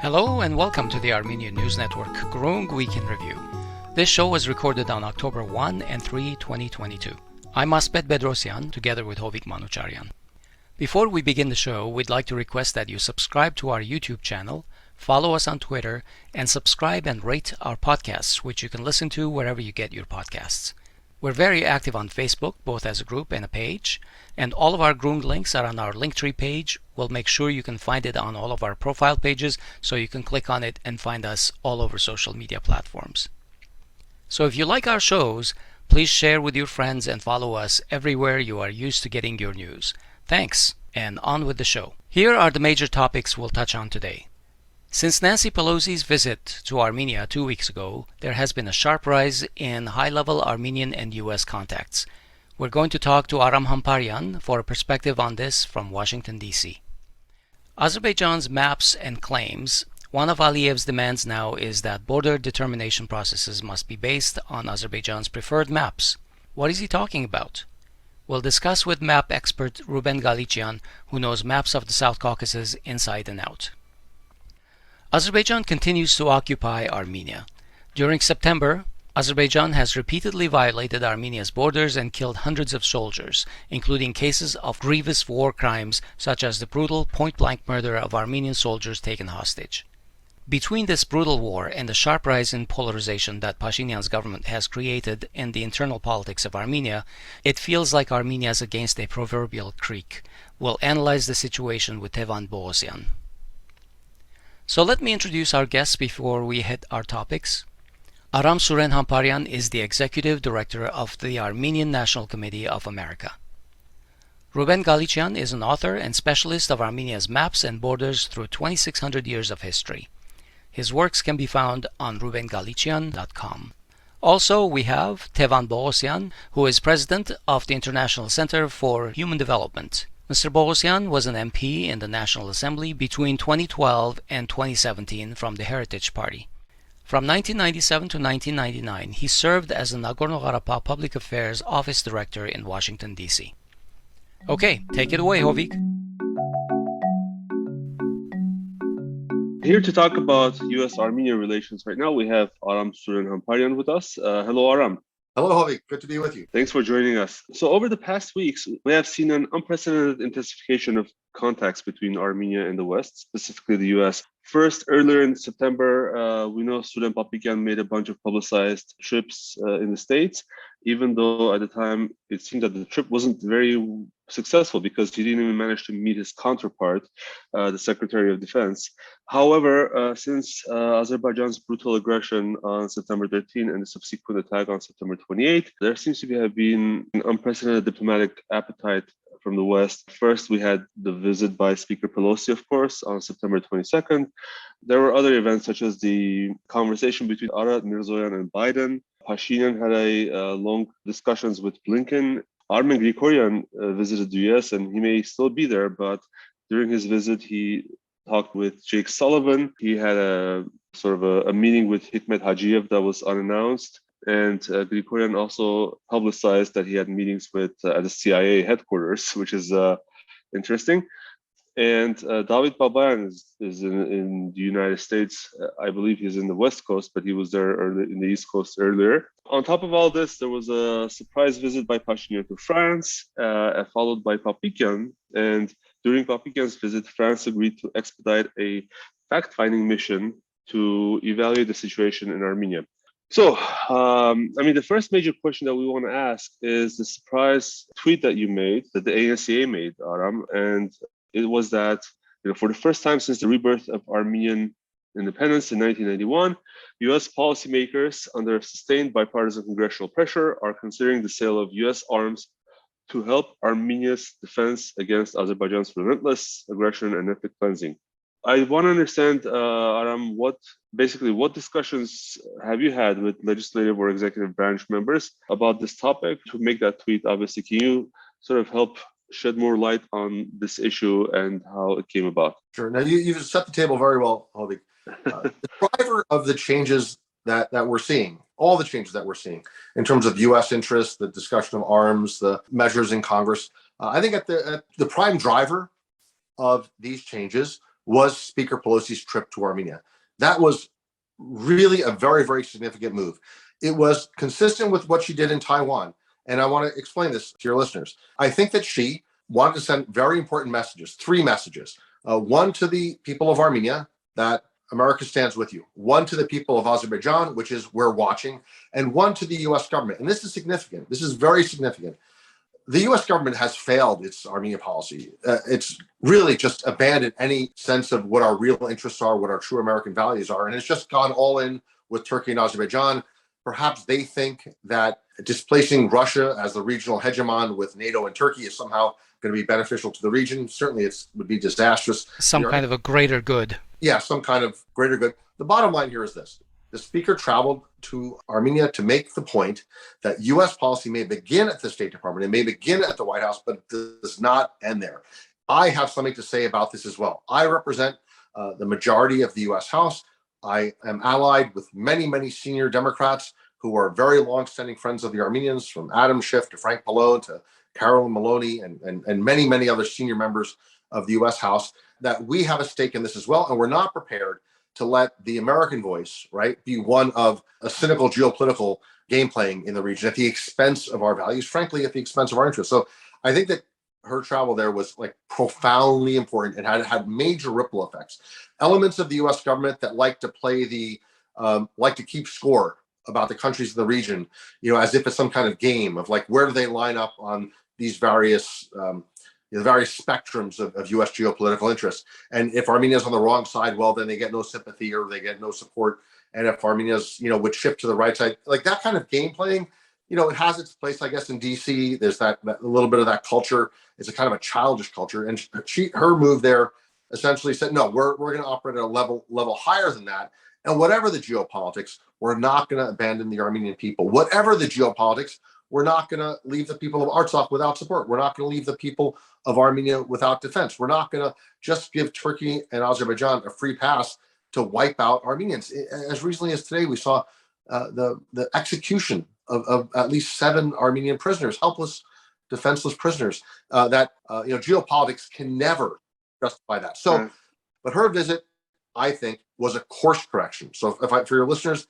Hello and welcome to the Armenian News Network Groong Week in Review. This show was recorded on October 1 and 3, 2022. I'm Asbed Bedrossian together with Hovik Manucharyan. Before we begin the show, we'd like to request that you subscribe to our YouTube channel, follow us on Twitter, and subscribe and rate our podcasts, which you can listen to wherever you get your podcasts. We're very active on Facebook, both as a group and a page, and all of our Groong links are on our Linktree page. We'll make sure you can find it on all of our profile pages, so you can click on it and find us all over social media platforms. So if you like our shows, please share with your friends and follow us everywhere you are used to getting your news. Thanks, and on with the show. Here are the major topics we'll touch on today. Since Nancy Pelosi's visit to Armenia 2 weeks ago, there has been a sharp rise in high-level Armenian and U.S. contacts. We're going to talk to Aram Hamparian for a perspective on this from Washington, D.C. Azerbaijan's maps and claims. One of Aliyev's demands now is that border determination processes must be based on Azerbaijan's preferred maps. What is he talking about? We'll discuss with map expert Rouben Galichian, who knows maps of the South Caucasus inside and out. Azerbaijan continues to occupy Armenia. During September, Azerbaijan has repeatedly violated Armenia's borders and killed hundreds of soldiers, including cases of grievous war crimes such as the brutal point-blank murder of Armenian soldiers taken hostage. Between this brutal war and the sharp rise in polarization that Pashinyan's government has created in the internal politics of Armenia, it feels like Armenia is against a proverbial creek. We'll analyze the situation with Tevan Poghosyan. So let me introduce our guests before we hit our topics. Aram Suren Hamparian is the Executive Director of the Armenian National Committee of America. Rouben Galichian is an author and specialist of Armenia's maps and borders through 2,600 years of history. His works can be found on RoubenGalichian.com. Also, we have Tevan Poghosyan, who is President of the International Center for Human Development. Mr. Poghosyan was an MP in the National Assembly between 2012 and 2017 from the Heritage Party. From 1997 to 1999, he served as the Nagorno-Karabakh Public Affairs Office Director in Washington, D.C. Okay, take it away, Hovik. Here to talk about US-Armenia relations right now, we have Aram Suren Hamparian with us. Hello, Aram. Hello, Hovik. Good to be with you. Thanks for joining us. So over the past weeks, we have seen an unprecedented intensification of contacts between Armenia and the West, specifically the US. First, earlier in September, we know Rouben Galichian made a bunch of publicized trips in the States, even though at the time it seemed that the trip wasn't very successful because he didn't even manage to meet his counterpart, the Secretary of Defense. However, since Azerbaijan's brutal aggression on September 13 and the subsequent attack on September 28, there seems to have been an unprecedented diplomatic appetite from the West. First, we had the visit by Speaker Pelosi, of course, on September 22nd. There were other events such as the conversation between Arad, Mirzoyan, and Biden. Pashinyan had a long discussions with Blinken. Rouben Galichian visited the US, and he may still be there, but during his visit, he talked with Jake Sullivan. He had a sort of a meeting with Hikmet Hajiev that was unannounced. And Galichian also publicized that he had meetings with at the CIA headquarters, which is interesting. And David Babayan is in the United States. I believe he's in the West Coast, but he was there in the East Coast earlier. On top of all this, there was a surprise visit by Pashinyan to France, followed by Paghosyan. And during Paghosyan's visit, France agreed to expedite a fact-finding mission to evaluate the situation in Armenia. So, the first major question that we want to ask is the surprise tweet that you made, that the ANCA made, Aram, and it was that, for the first time since the rebirth of Armenian independence in 1991, U.S. policymakers, under sustained bipartisan congressional pressure, are considering the sale of U.S. arms to help Armenia's defense against Azerbaijan's relentless aggression and ethnic cleansing. I want to understand, Aram, what discussions have you had with legislative or executive branch members about this topic to make that tweet? Obviously, can you sort of help shed more light on this issue and how it came about? Sure. Now, you've set the table very well, Hovik. The driver of the changes that we're seeing, all the changes that we're seeing in terms of U.S. interests, the discussion of arms, the measures in Congress, I think at the prime driver of these changes was Speaker Pelosi's trip to Armenia. That was really a very, very significant move. It was consistent with what she did in Taiwan. And I want to explain this to your listeners. I think that she wanted to send very important messages, three messages. One to the people of Armenia, that America stands with you. One to the people of Azerbaijan, which is we're watching. And one to the US government. And this is significant. This is very significant. The US government has failed its Armenia policy. It's really just abandoned any sense of what our real interests are, what our true American values are. And it's just gone all in with Turkey and Azerbaijan. Perhaps they think that displacing Russia as the regional hegemon with NATO and Turkey is somehow going to be beneficial to the region. Certainly it would be disastrous. Some kind of a greater good. Yeah, some kind of greater good. The bottom line here is this. The speaker traveled to Armenia to make the point that U.S. policy may begin at the State Department, it may begin at the White House, but it does not end there. I have something to say about this as well. I represent the majority of the U.S. House. I am allied with many, many senior Democrats who are very long-standing friends of the Armenians, from Adam Schiff to Frank Pallone to Carolyn Maloney and many, many other senior members of the U.S. House, that we have a stake in this as well, and we're not prepared to let the American voice, right, be one of a cynical geopolitical game playing in the region at the expense of our values, frankly, at the expense of our interests. So I think that her travel there was like profoundly important and had major ripple effects. Elements of the U.S. government that like to play like to keep score about the countries in the region, as if it's some kind of game of like, where do they line up on these various the various spectrums of U.S. geopolitical interests. And if Armenia's on the wrong side, well, then they get no sympathy or they get no support. And if Armenia's, would shift to the right side, like that kind of game playing, it has its place, I guess, in D.C. There's that a little bit of that culture. It's a kind of a childish culture. And her move there essentially said, no, we're going to operate at a level higher than that. And whatever the geopolitics, we're not going to abandon the Armenian people. Whatever the geopolitics, we're not going to leave the people of Artsakh without support. We're not going to leave the people of Armenia without defense. We're not going to just give Turkey and Azerbaijan a free pass to wipe out Armenians. As recently as today, we saw the execution of at least 7 Armenian prisoners, helpless, defenseless prisoners. Geopolitics can never justify that. So, but her visit, I think, was a course correction. So for your listeners,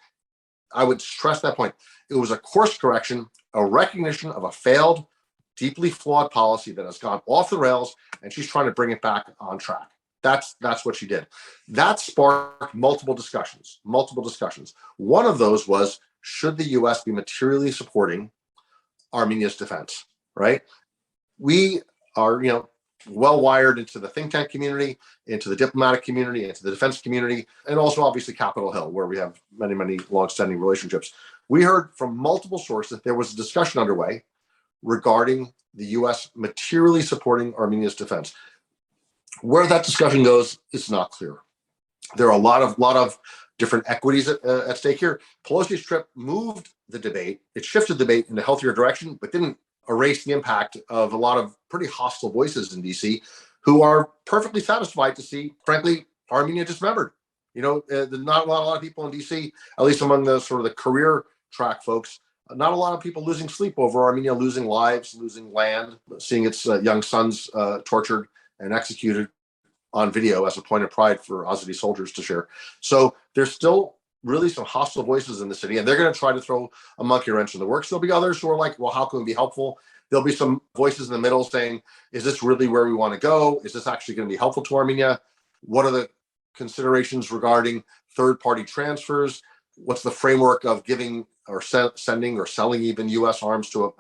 I would stress that point. It was a course correction, a recognition of a failed, deeply flawed policy that has gone off the rails, and she's trying to bring it back on track. That's what she did. That sparked multiple discussions. One of those was, should the U.S. be materially supporting Armenia's defense, right? We are, well wired into the think tank community, into the diplomatic community, into the defense community, and also obviously Capitol Hill, where we have many, many long-standing relationships. We heard from multiple sources that there was a discussion underway regarding the U.S. materially supporting Armenia's defense. Where that discussion goes, it's not clear. There are a lot of different equities at stake here. Pelosi's trip moved the debate. It shifted the debate in a healthier direction, but didn't erase the impact of a lot of pretty hostile voices in D.C. who are perfectly satisfied to see, frankly, Armenia dismembered. There's not a lot of people in D.C., at least among the sort of the career track folks, not a lot of people losing sleep over Armenia losing lives, losing land, seeing its young sons tortured and executed on video as a point of pride for Azeri soldiers to share. So there's still really some hostile voices in the city, and they're going to try to throw a monkey wrench in the works. There'll be others who are like, well, how can we be helpful? There'll be some voices in the middle saying, is this really where we want to go? Is this actually going to be helpful to Armenia? What are the considerations regarding third-party transfers? What's the framework of giving or sending or selling even U.S. arms to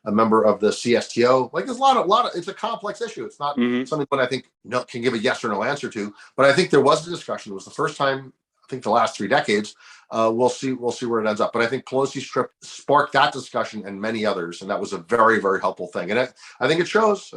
a member of the CSTO? Like, there's a lot of. It's a complex issue. It's not something that I think can give a yes or no answer to. But I think there was a discussion. It was the first time, I think, the last 3 decades. We'll see where it ends up. But I think Pelosi's trip sparked that discussion and many others, and that was a very, very helpful thing. And I think it shows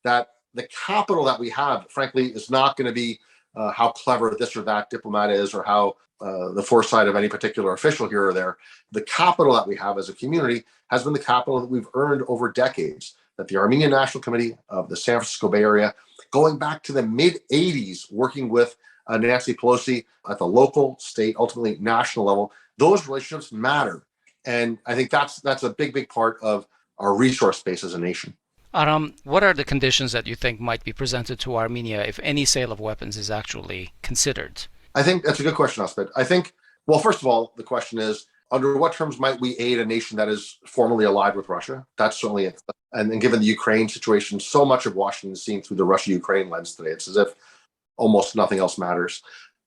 that the capital that we have, frankly, is not going to be how clever this or that diplomat is, or how the foresight of any particular official here or there. The capital that we have as a community has been the capital that we've earned over decades, that the Armenian National Committee of the San Francisco Bay Area, going back to the mid-'80s, working with Nancy Pelosi at the local, state, ultimately national level, those relationships matter. And I think that's a big, big part of our resource base as a nation. Aram, what are the conditions that you think might be presented to Armenia if any sale of weapons is actually considered? I think that's a good question, Asbed. I think, well, first of all, the question is, under what terms might we aid a nation that is formally allied with Russia? That's certainly it. And given the Ukraine situation, so much of Washington is seen through the Russia-Ukraine lens today. It's as if almost nothing else matters.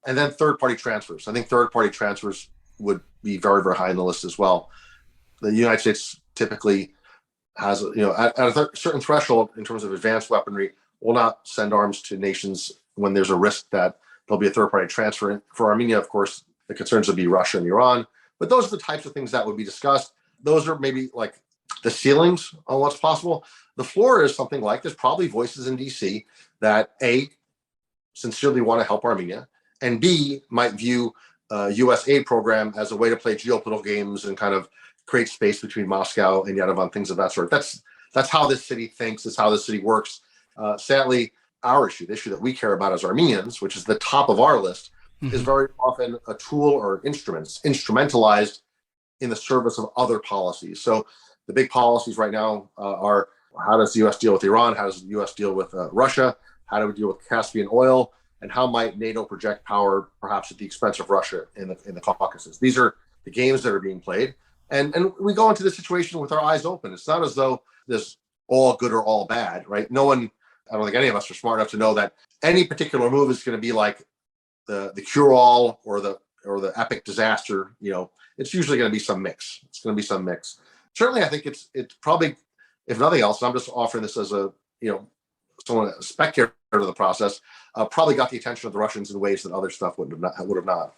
And then third-party transfers. I think third-party transfers would be very, very high on the list as well. The United States typically has, at a certain threshold in terms of advanced weaponry, will not send arms to nations when there's a risk that there'll be a third-party transfer. For Armenia, of course, the concerns would be Russia and Iran. But those are the types of things that would be discussed. Those are maybe like the ceilings on what's possible. The floor is something like there's probably voices in DC that A, sincerely want to help Armenia, and B, might view a U.S. aid program as a way to play geopolitical games and kind of create space between Moscow and Yerevan, things of that sort. That's how this city thinks. It's how this city works. Sadly, our issue, the issue that we care about as Armenians, which is the top of our list, is very often a tool or instrumentalized in the service of other policies. So the big policies right now are, how does the U.S. deal with Iran? How does the U.S. deal with Russia? How do we deal with Caspian oil? And how might NATO project power, perhaps at the expense of Russia in the Caucasus? These are the games that are being played. And we go into this situation with our eyes open. It's not as though this all good or all bad, right? No one, I don't think any of us are smart enough to know that any particular move is going to be like the cure-all or the epic disaster. It's usually going to be some mix. It's going to be some mix. Certainly, I think it's probably, if nothing else, I'm just offering this as a spectator of the process, probably got the attention of the Russians in ways that other stuff would have not.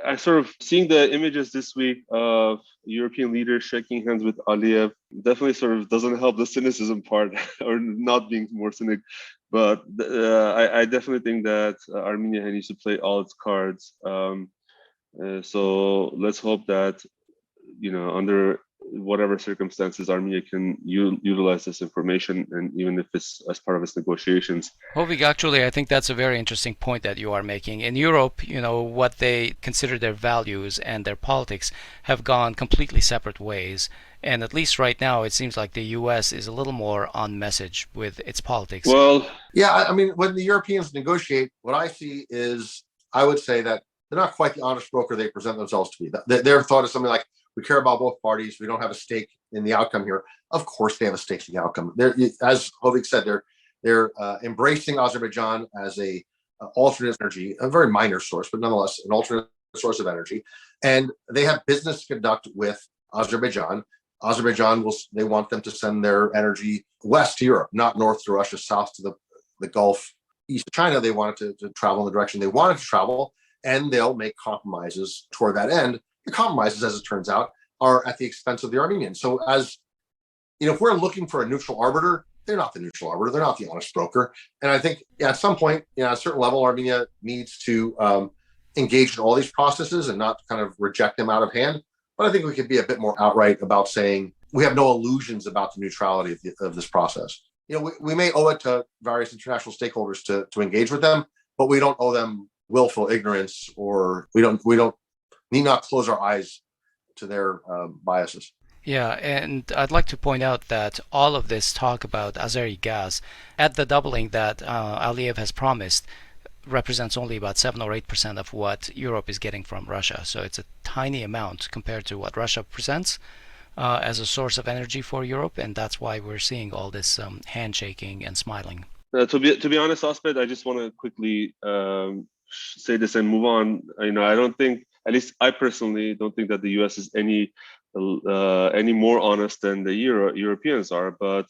I sort of seeing the images this week of European leaders shaking hands with Aliyev definitely sort of doesn't help the cynicism part or not being more cynic. But I definitely think that Armenia needs to play all its cards. So let's hope that, under whatever circumstances, Armenia can utilize this information, and even if it's as part of its negotiations. Hovik, actually, I think that's a very interesting point that you are making. In Europe, what they consider their values and their politics have gone completely separate ways. And at least right now, it seems like the U.S. is a little more on message with its politics. Well, yeah, I mean, when the Europeans negotiate, what I see is, I would say that they're not quite the honest broker they present themselves to be. Their thought is something like, we care about both parties. We don't have a stake in the outcome here. Of course, they have a stake in the outcome. As Hovik said, they're embracing Azerbaijan as a alternate energy, a very minor source, but nonetheless an alternate source of energy. And they have business to conduct with Azerbaijan. They want them to send their energy west to Europe, not north to Russia, south to the Gulf, east to China. They want it to travel in the direction they want it to travel, and they'll make compromises toward that end. The compromises, as it turns out, are at the expense of the Armenians. So if we're looking for a neutral arbiter, they're not the neutral arbiter. They're not the honest broker. And I think at some point, at a certain level, Armenia needs to engage in all these processes and not kind of reject them out of hand. But I think we could be a bit more outright about saying we have no illusions about the neutrality of this process. We may owe it to various international stakeholders to engage with them, but we don't owe them willful ignorance, or we don't need not close our eyes to their biases. Yeah, and I'd like to point out that all of this talk about Azeri gas, at the doubling that Aliyev has promised, represents only about 7 or 8% of what Europe is getting from Russia. So it's a tiny amount compared to what Russia presents as a source of energy for Europe, and that's why we're seeing all this handshaking and smiling. To be honest, Asbed, I just want to quickly say this and move on. I don't think, at least I personally don't think, that the U.S. is any more honest than the Europeans are. But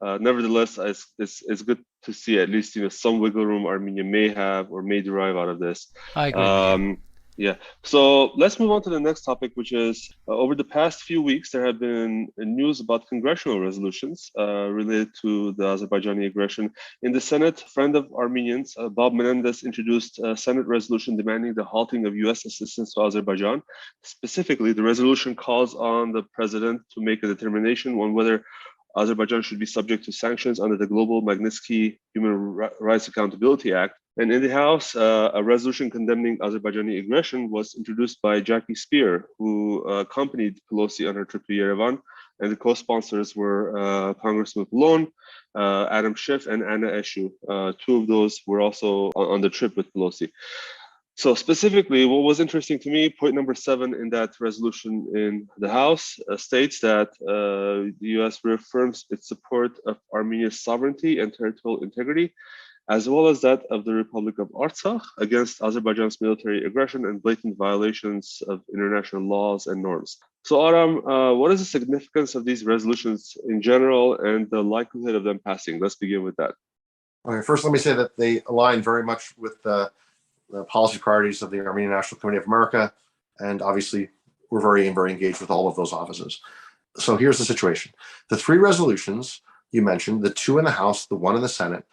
nevertheless, it's good to see at least some wiggle room Armenia may have or may derive out of this. I agree. Yeah. So let's move on to the next topic, which is over the past few weeks, there have been news about congressional resolutions related to the Azerbaijani aggression. In the Senate, friend of Armenians, Bob Menendez, introduced a Senate resolution demanding the halting of U.S. assistance to Azerbaijan. Specifically, the resolution calls on the president to make a determination on whether Azerbaijan should be subject to sanctions under the Global Magnitsky Human Rights Accountability Act. And in the House, a resolution condemning Azerbaijani aggression was introduced by Jackie Speer, who accompanied Pelosi on her trip to Yerevan. and the co-sponsors were Congressman Lone, Adam Schiff, and Anna Eshoo. Two of those were also on the trip with Pelosi. So specifically, what was interesting to me, point number 7 in that resolution in the House states that the U.S. reaffirms its support of Armenia's sovereignty and territorial integrity, as well as that of the Republic of Artsakh against Azerbaijan's military aggression and blatant violations of international laws and norms. So Aram, what is the significance of these resolutions in general and the likelihood of them passing? Let's begin with that. Okay, first let me say that they align very much with the policy priorities of the Armenian National Committee of America, and obviously we're very engaged with all of those offices. So here's the situation. The 3 resolutions you mentioned, the 2 in the House, the 1 in the Senate,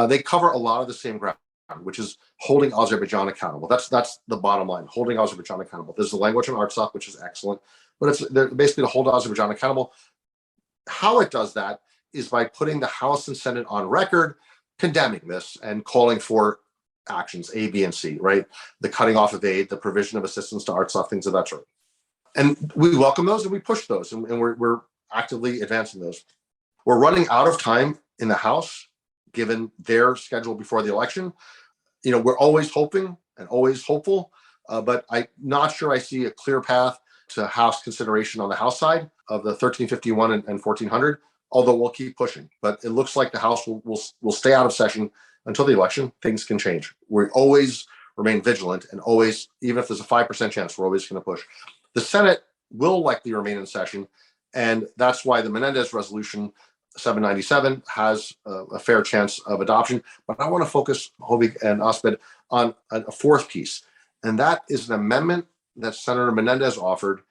they cover a lot of the same ground, which is holding Azerbaijan accountable. That's the bottom line, holding Azerbaijan accountable. There's the language on Artsakh, which is excellent, but it's basically to hold Azerbaijan accountable. How it does that is by putting the House and Senate on record, condemning this and calling for actions A, B, and C, right? The cutting off of aid, the provision of assistance to Artsakh, things of that sort. And we welcome those and we push those, and we're actively advancing those. We're running out of time in the House, given their schedule before the election. You know, we're always hoping and always hopeful, but I'm not sure I see a clear path to House consideration on the House side of the 1351 and 1400, although we'll keep pushing. But it looks like the House will stay out of session until the election. Things can change. We always remain vigilant, and always, even if there's a 5% chance, we're always going to push. The Senate will likely remain in session, and that's why the Menendez resolution 797 has a fair chance of adoption. But I want to focus, Hovik and Asbed, on a 4th piece, and that is an amendment that Senator Menendez offered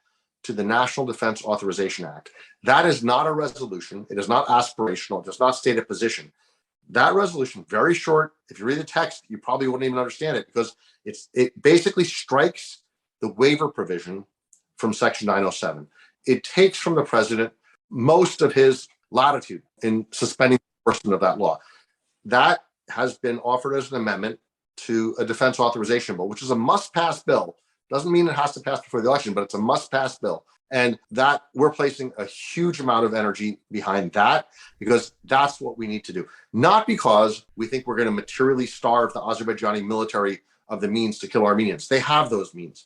to the National Defense Authorization Act. That is not a resolution. It is not aspirational. It does not state a position. That resolution, very short. If you read the text, you probably wouldn't even understand it, because it basically strikes the waiver provision from Section 907. It takes from the president most of his latitude in suspending the enforcement of that law. That has been offered as an amendment to a defense authorization bill, which is a must-pass bill. Doesn't mean it has to pass before the election, but it's a must-pass bill. And that we're placing a huge amount of energy behind that, because that's what we need to do. Not because we think we're going to materially starve the Azerbaijani military of the means to kill Armenians. They have those means.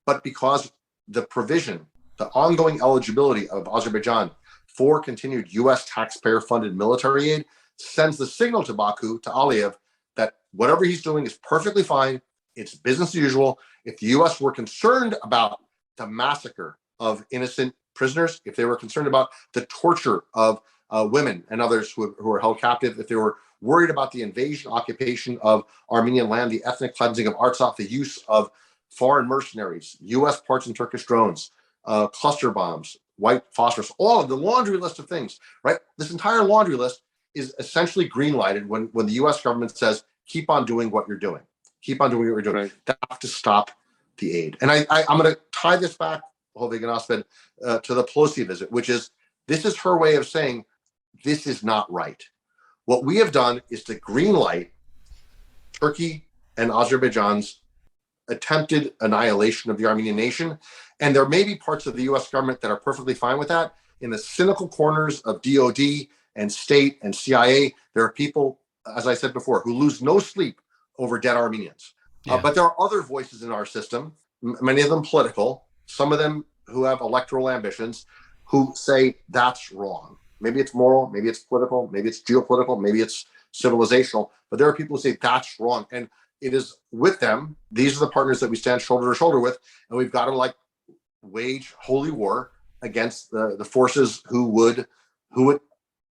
But because the provision, the ongoing eligibility of Azerbaijan for continued U.S. taxpayer-funded military aid sends the signal to Baku, to Aliyev, that whatever he's doing is perfectly fine. It's business as usual. If the U.S. were concerned about the massacre of innocent prisoners, if they were concerned about the torture of women and others who are held captive, if they were worried about the invasion, occupation of Armenian land, the ethnic cleansing of Artsakh, the use of foreign mercenaries, U.S. parts and Turkish drones, cluster bombs, white phosphorus, all of the laundry list of things, right? This entire laundry list is essentially green lighted when the U.S. government says, keep on doing what you're doing. Keep on doing what you're doing. Right. They have to stop the aid. And I'm going to tie this back, Hovik and Asbed, to the Pelosi visit, which is, this is her way of saying, this is not right. What we have done is to green light Turkey and Azerbaijan's attempted annihilation of the Armenian nation. And there may be parts of the U.S. government that are perfectly fine with that. In the cynical corners of DOD and state and CIA, there are people, as I said before, who lose no sleep over dead Armenians. Yeah. But there are other voices in our system, many of them political, some of them who have electoral ambitions, who say that's wrong. Maybe it's moral, maybe it's political, maybe it's geopolitical, maybe it's civilizational, but there are people who say that's wrong. And it is with them, these are the partners that we stand shoulder to shoulder with, and we've got to wage holy war against the forces who would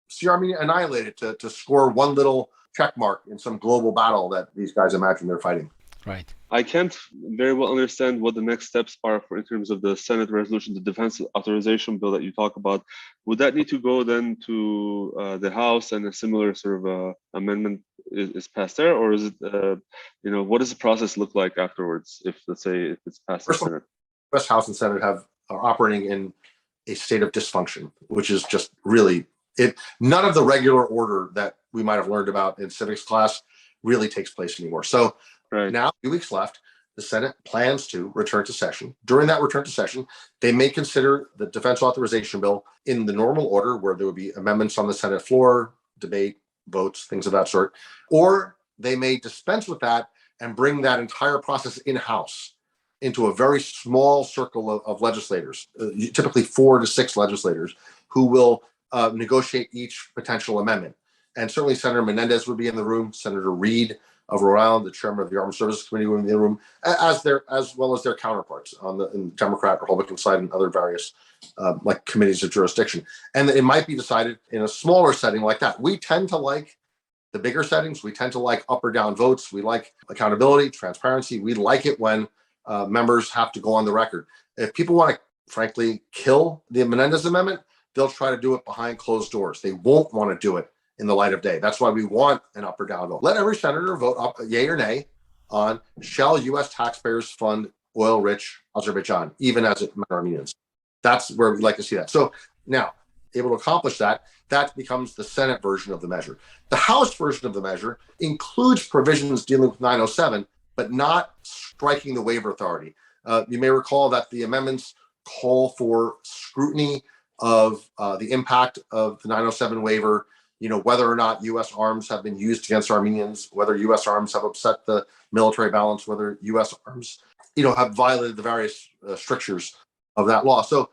see Armenia annihilated to score one little check mark in some global battle that these guys imagine they're fighting. Right. I can't very well understand what the next steps are in terms of the Senate resolution, the defense authorization bill that you talk about. Would that need to go then to the House and a similar sort of amendment is passed there, or is it, what does the process look like afterwards if, let's say, if it's passed in the Senate? U.S. House and Senate are operating in a state of dysfunction, which is just really it. None of the regular order that we might have learned about in civics class really takes place anymore. So. Right. Now, 2 weeks left. the Senate plans to return to session. During that return to session, they may consider the defense authorization bill in the normal order, where there would be amendments on the Senate floor, debate, votes, things of that sort, or they may dispense with that and bring that entire process in-house into a very small circle of legislators, typically 4 to 6 legislators, who will negotiate each potential amendment. And certainly Senator Menendez would be in the room, Senator Reid of Rhode Island, the chairman of the Armed Services Committee, would be in the room, as well as their counterparts on the Democrat, Republican side, and other various like committees of jurisdiction. And it might be decided in a smaller setting like that. We tend to like the bigger settings. We tend to like up or down votes. We like accountability, transparency. We like it when members have to go on the record. If people want to, frankly, kill the Menendez amendment, they'll try to do it behind closed doors. They won't want to do it in the light of day. That's why we want an up or down vote. Let every senator vote up, yay or nay, on shall U.S. taxpayers fund oil-rich Azerbaijan, even as it met Armenians. That's where we'd like to see that. So now, able to accomplish that, that becomes the Senate version of the measure. The House version of the measure includes provisions dealing with 907, but not striking the waiver authority. You may recall that the amendments call for scrutiny of the impact of the 907 waiver, whether or not U.S. arms have been used against Armenians, whether U.S. arms have upset the military balance, whether U.S. arms, have violated the various strictures of that law. So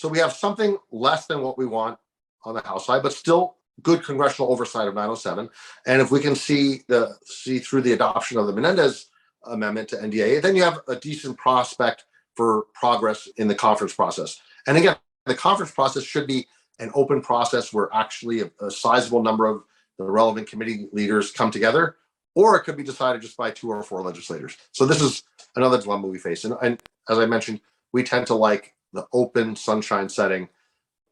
we have something less than what we want on the House side, but still good congressional oversight of 907. And if we can see through the adoption of the Menendez amendment to NDAA, then you have a decent prospect for progress in the conference process. And again, the conference process should be an open process where actually a sizable number of the relevant committee leaders come together, or it could be decided just by 2 or 4 legislators. So this is another dilemma we face. And as I mentioned, we tend to like the open sunshine setting.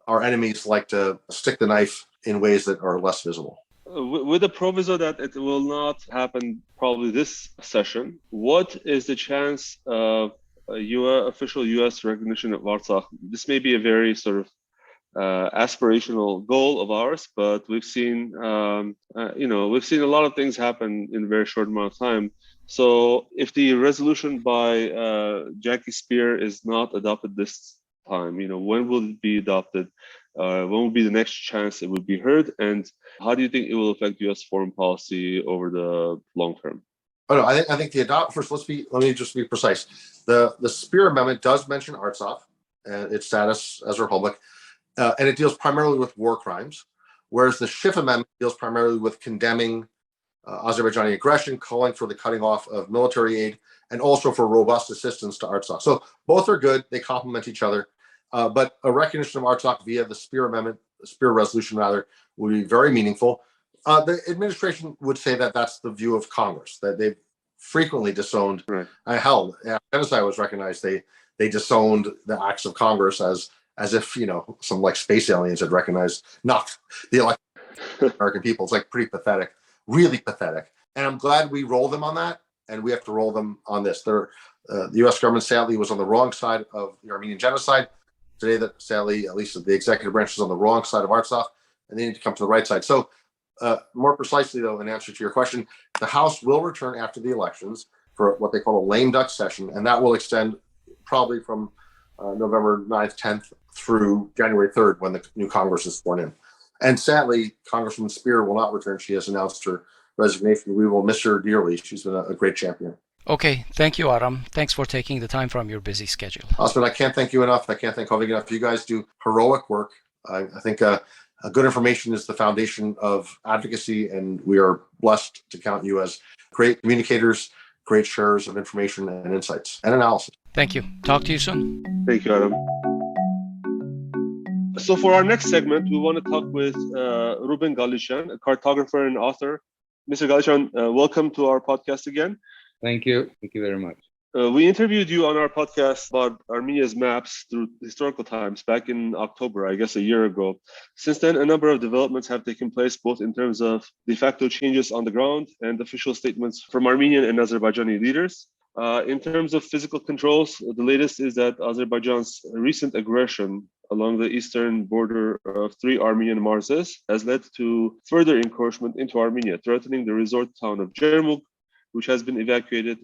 Our enemies like to stick the knife in ways that are less visible. With the proviso that it will not happen probably this session, what is the chance of official U.S. recognition of Artsakh? This may be a very sort of aspirational goal of ours, but we've seen a lot of things happen in a very short amount of time. So if the resolution by Jackie Spear is not adopted this time, when will it be adopted? When will be the next chance it will be heard? And how do you think it will affect U.S. foreign policy over the long term? Oh no, I think first. Let me just be precise. The Spear Amendment does mention Artsakh and its status as a republic, and it deals primarily with war crimes, whereas the Schiff Amendment deals primarily with condemning Azerbaijani aggression, calling for the cutting off of military aid, and also for robust assistance to Artsakh. So both are good; they complement each other. But a recognition of Artsakh via the Spear Amendment, the Spear Resolution rather, would be very meaningful. The administration would say that that's the view of Congress, that they've frequently disowned. Right. Genocide was recognized. They disowned the acts of Congress as if some like space aliens had recognized not the elected American people. It's like pretty pathetic, really pathetic. And I'm glad we roll them on that, and we have to roll them on this. The U.S. government sadly was on the wrong side of the Armenian genocide. Today, that sadly, at least the executive branch is on the wrong side of Artsakh, and they need to come to the right side. So, more precisely, though, in answer to your question, the House will return after the elections for what they call a lame duck session, and that will extend probably from November 9th, 10th through January 3rd when the new Congress is sworn in. And sadly, Congresswoman Spear will not return. She has announced her resignation. We will miss her dearly. She's been a great champion. Okay, thank you, Aram. Thanks for taking the time from your busy schedule. Asbed, I can't thank you enough. I can't thank Hovik enough. You guys do heroic work. I think good information is the foundation of advocacy, and we are blessed to count you as great communicators, great sharers of information and insights and analysis. Thank you. Talk to you soon. Thank you, Adam. So for our next segment, we want to talk with Rouben Galichian, a cartographer and author. Mr. Galichian, welcome to our podcast again. Thank you. Thank you very much. We interviewed you on our podcast about Armenia's maps through historical times back in October, I guess a year ago. Since then, a number of developments have taken place, both in terms of de facto changes on the ground and official statements from Armenian and Azerbaijani leaders. In terms of physical controls, the latest is that Azerbaijan's recent aggression along the eastern border of 3 Armenian marzes has led to further encroachment into Armenia, threatening the resort town of Jermuk, which has been evacuated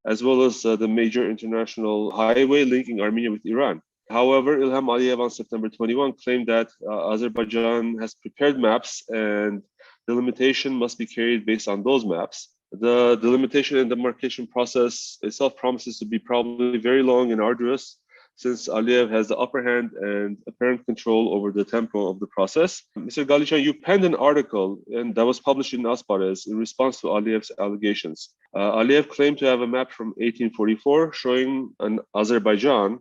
as well as the major international highway linking Armenia with Iran. However, Ilham Aliyev on September 21 claimed that Azerbaijan has prepared maps and delimitation must be carried based on those maps. The delimitation and demarcation process itself promises to be probably very long and arduous, since Aliyev has the upper hand and apparent control over the tempo of the process. Mr. Galichian, you penned an article and that was published in Asbares in response to Aliyev's allegations. Aliyev claimed to have a map from 1844 showing an Azerbaijan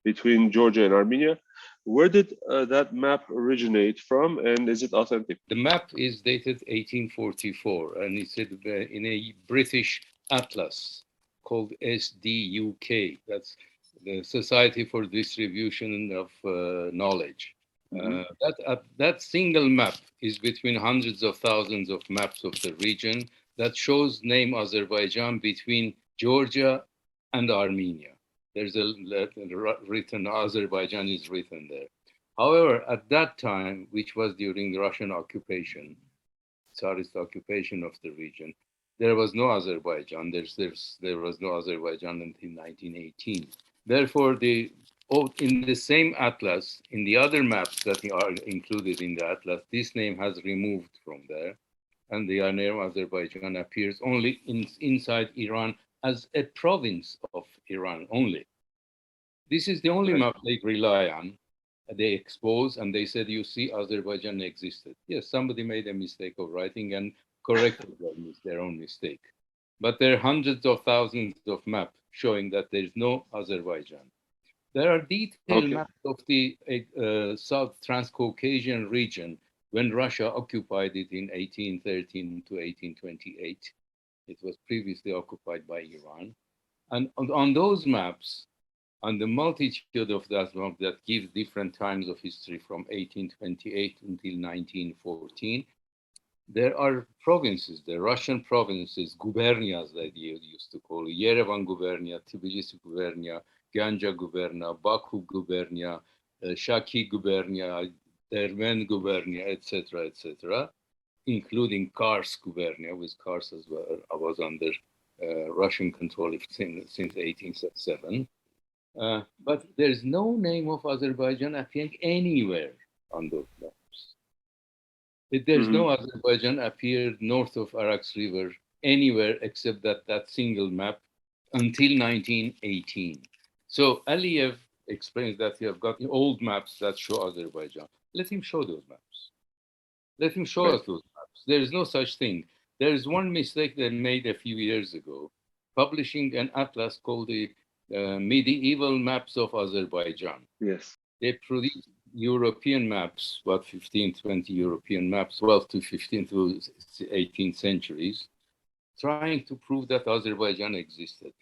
between Georgia and Armenia. Where did that map originate from, and is it authentic? The map is dated 1844, and it's in a British atlas called SDUK. That's the Society for Distribution of Knowledge. That single map is between hundreds of thousands of maps of the region that shows name Azerbaijan between Georgia and Armenia. There's a written, Azerbaijan is written there. However, at that time, which was during the Russian occupation, Tsarist occupation of the region, there was no Azerbaijan. There was no Azerbaijan until 1918. Therefore, in the same atlas, in the other maps that are included in the atlas, this name has removed from there, and the name Azerbaijan appears only inside Iran as a province of Iran only. This is the only map they rely on. They expose and they said, you see, Azerbaijan existed. Yes, somebody made a mistake of writing and corrected their own mistake. But there are hundreds of thousands of maps showing that there is no Azerbaijan. There are detailed maps of the South Transcaucasian region when Russia occupied it in 1813 to 1828. It was previously occupied by Iran. And on those maps, on the multitude of that map that gives different times of history from 1828 until 1914, there are provinces, the Russian provinces, gubernias that you used to call it, Yerevan gubernia, Tbilisi gubernia, Ganja gubernia, Baku gubernia, Shaki gubernia, Derven gubernia, etc., etc., including Kars gubernia, with Kars as well, was under Russian control since 1807. But there's no name of Azerbaijan appearing anywhere on those maps. There's no Azerbaijan appeared north of Arax River anywhere except that single map until 1918. So Aliyev explains that you have got old maps that show Azerbaijan. Let him show those maps. Let him show us those maps. There is no such thing. There is one mistake they made a few years ago, publishing an atlas called the Medieval Maps of Azerbaijan. Yes. They produced European maps, 15, 20 European maps, 12 to 15 to 18th centuries, trying to prove that Azerbaijan existed.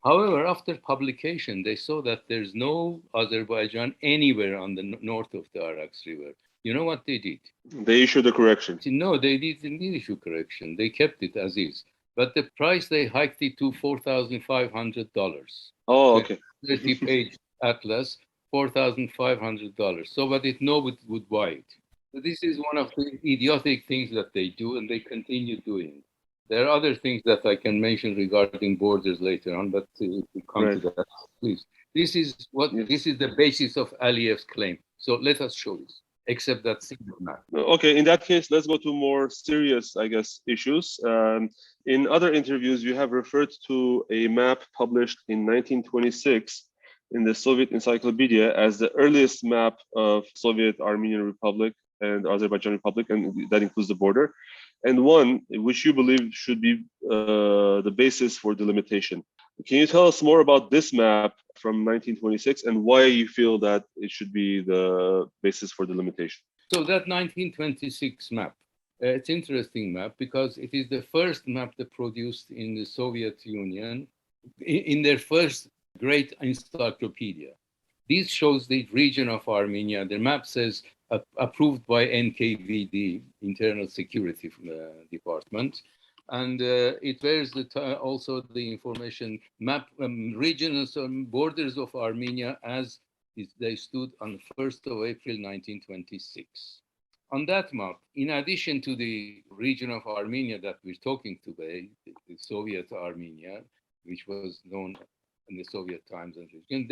However, after publication, they saw that there's no Azerbaijan anywhere on the north of the Arax River. You know what they did? They issued a correction. No, they didn't issue correction. They kept it as is. But the price, they hiked it to $4,500. Oh, okay. 30-page atlas, $4,500. So that it would buy it. So this is one of the idiotic things that they do, and they continue doing. There are other things that I can mention regarding borders later on, but if we come to that, please. This is the basis of Aliyev's claim. So let us show this, except that single map. Okay, in that case, let's go to more serious, I guess, issues. In other interviews, you have referred to a map published in 1926 in the Soviet Encyclopedia as the earliest map of Soviet Armenian Republic and Azerbaijan Republic, and that includes the border, and one which you believe should be the basis for delimitation. Can you tell us more about this map from 1926 and why you feel that it should be the basis for delimitation? So that 1926 map, it's an interesting map because it is the first map they produced in the Soviet Union in their first great encyclopedia. This shows the region of Armenia. The map says approved by NKVD, Internal Security Department. And it bears also the information map, regions and borders of Armenia as they stood on 1st of April, 1926. On that map, in addition to the region of Armenia that we're talking today, the Soviet Armenia, which was known in the Soviet times and region.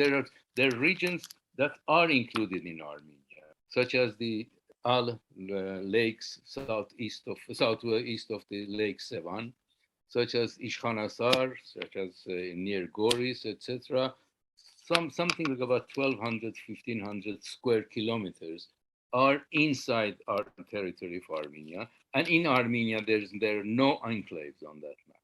There are regions that are included in Armenia, such as the Al lakes southeast of the Lake Sevan, such as Ishkhanasar, such as near Goris, etc. Something like about 1,200, 1,500 square kilometers are inside our territory of Armenia. And in Armenia, there are no enclaves on that map.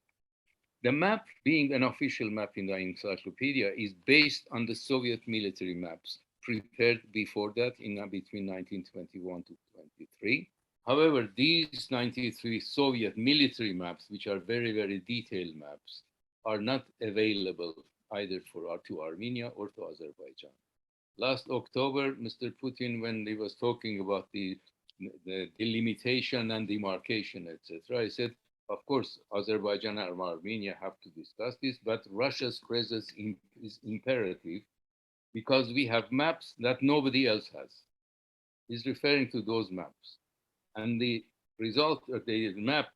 The map, being an official map in the encyclopedia, is based on the Soviet military maps prepared before that between 1921 to 23. However, these 93 Soviet military maps, which are very, very detailed maps, are not available either to Armenia or to Azerbaijan. Last October, Mr. Putin, when he was talking about the delimitation and demarcation, etc., he said, of course, Azerbaijan and Armenia have to discuss this, but Russia's presence is imperative because we have maps that nobody else has. He's referring to those maps. And the result of the map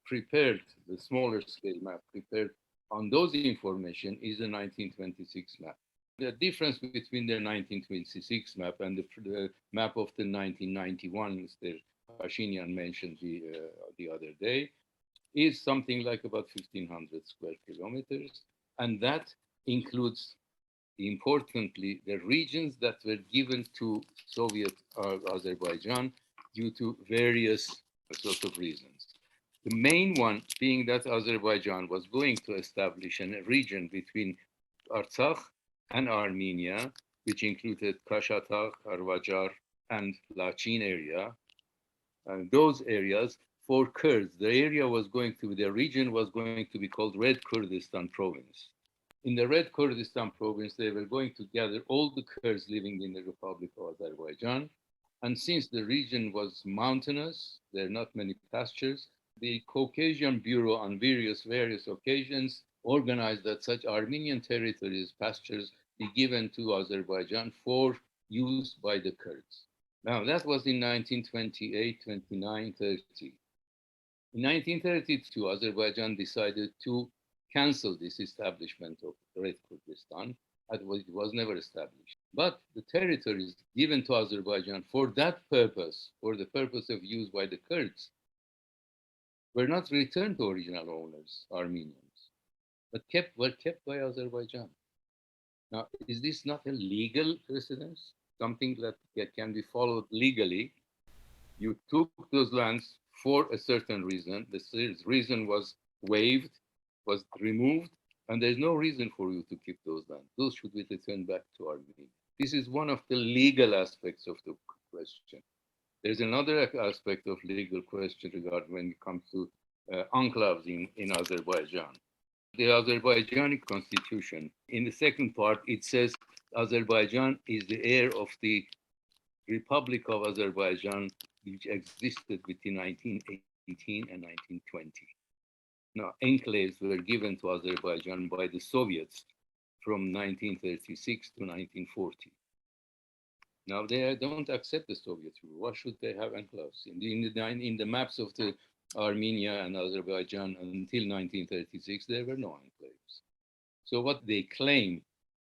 prepared, the smaller scale map prepared on those information is the 1926 map. The difference between the 1926 map and the map of the 1991, Mr. Pashinyan mentioned the other day, is something like about 1,500 square kilometers. And that includes, importantly, the regions that were given to Soviet Azerbaijan due to various sorts of reasons. The main one being that Azerbaijan was going to establish a region between Artsakh and Armenia, which included Kashatagh, Arvajar, and Lachin area. And those areas for Kurds, the region was going to be called Red Kurdistan Province. In the Red Kurdistan Province, they were going to gather all the Kurds living in the Republic of Azerbaijan. And since the region was mountainous, there are not many pastures, the Caucasian Bureau on various occasions organized that such Armenian territories, pastures, be given to Azerbaijan for use by the Kurds. Now, that was in 1928, 29, 30. In 1932, Azerbaijan decided to cancel this establishment of Red Kurdistan. It was never established. But the territories given to Azerbaijan for that purpose, for the purpose of use by the Kurds, were not returned to original owners, Armenians, but were kept by Azerbaijan. Now, is this not a legal precedence? Something that can be followed legally? You took those lands for a certain reason. The reason was waived, was removed, and there's no reason for you to keep those lands. Those should be returned back to Armenia. This is one of the legal aspects of the question. There's another aspect of legal question regarding when it comes to enclaves in Azerbaijan. The Azerbaijani constitution, in the second part, it says Azerbaijan is the heir of the Republic of Azerbaijan, which existed between 1918 and 1920. Now, enclaves were given to Azerbaijan by the Soviets from 1936 to 1940. Now, they don't accept the Soviet rule. Why should they have enclaves? In the maps of the Armenia and Azerbaijan until 1936, there were no enclaves. So what they claim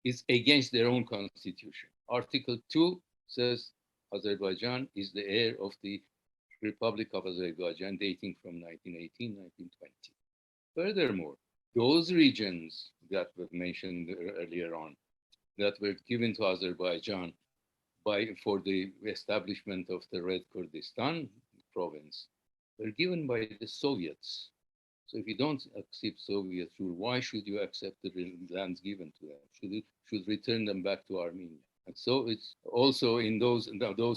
is against their own constitution. Article 2 says Azerbaijan is the heir of the Republic of Azerbaijan dating from 1918, 1920. Furthermore, those regions that were mentioned earlier on that were given to Azerbaijan for the establishment of the Red Kurdistan province were given by the Soviets. So if you don't accept Soviet rule, why should you accept the lands given to them? Should return them back to Armenia. And so it's also in those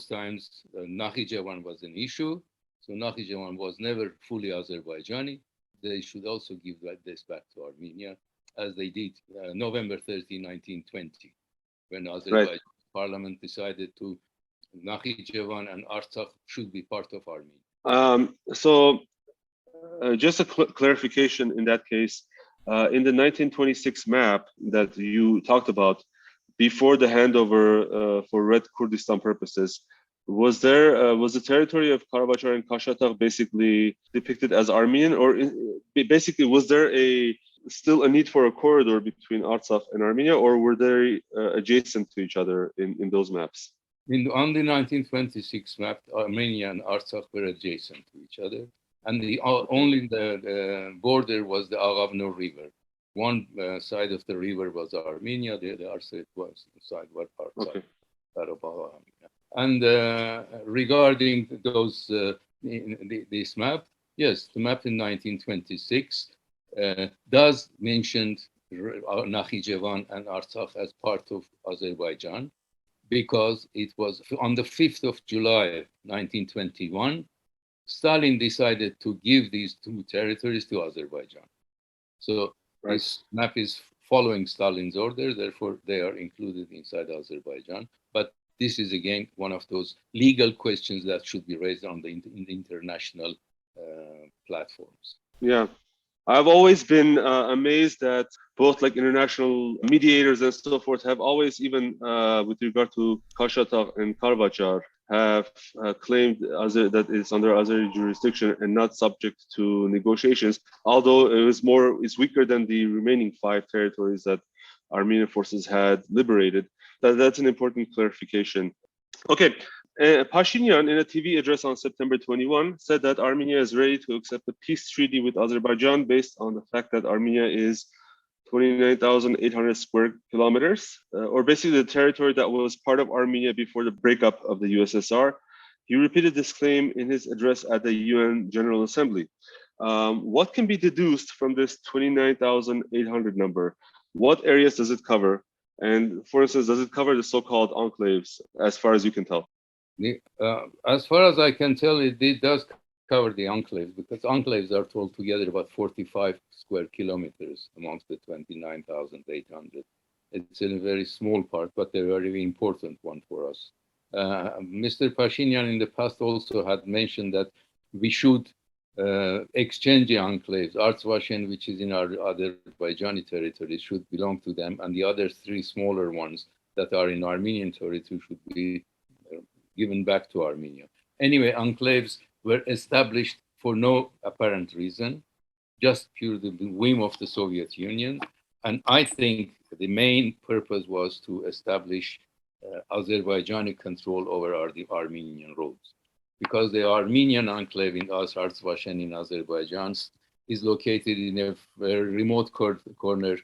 times, Nakhichevan was an issue. So Nakhichevan was never fully Azerbaijani. They should also give this back to Armenia, as they did November 30, 1920, when Azerbaijan parliament decided to Nakhichevan and Artsakh should be part of Armenia. Just a clarification in that case, in the 1926 map that you talked about, before the handover for Red Kurdistan purposes, was the territory of Karabachar and Kashatagh basically depicted as Armenian, or basically was there a still a need for a corridor between Artsakh and Armenia, or were they adjacent to each other in those maps? On the 1926 map, Armenia and Artsakh were adjacent to each other, and only the border was the Agavno River. One side of the river was Armenia, the other side was Artsakh. Okay. And regarding those, this map, yes, the map in 1926 does mention Nakhichevan and Artsakh as part of Azerbaijan, because it was on the 5th of July, 1921, Stalin decided to give these two territories to Azerbaijan. So this map is following Stalin's order, therefore they are included inside Azerbaijan. But this is again one of those legal questions that should be raised on in the international platforms. Yeah. I've always been amazed that both like international mediators and so forth have always, even with regard to Kashatagh and Karvachar, have claimed that it's under Azeri jurisdiction and not subject to negotiations, although it's weaker than the remaining 5 territories that Armenian forces had liberated. That's an important clarification. Okay. Pashinyan, in a TV address on September 21, said that Armenia is ready to accept a peace treaty with Azerbaijan based on the fact that Armenia is 29,800 square kilometers, or basically the territory that was part of Armenia before the breakup of the USSR. He repeated this claim in his address at the UN General Assembly. What can be deduced from this 29,800 number? What areas does it cover? And for instance, does it cover the so-called enclaves, as far as you can tell? As far as I can tell, it does cover the enclaves, because enclaves are altogether about 45 square kilometers amongst the 29,800. It's a very small part, but a very important one for us. Mr. Pashinyan in the past also had mentioned that we should exchange the enclaves. Artsakh, which is in our Azerbaijani territory, should belong to them, and the other 3 smaller ones that are in Armenian territory should be given back to Armenia. Anyway, enclaves were established for no apparent reason, just pure the whim of the Soviet Union. And I think the main purpose was to establish Azerbaijani control over the Armenian roads, because the Armenian enclave in Artsakh in Azerbaijan is located in a very remote corner,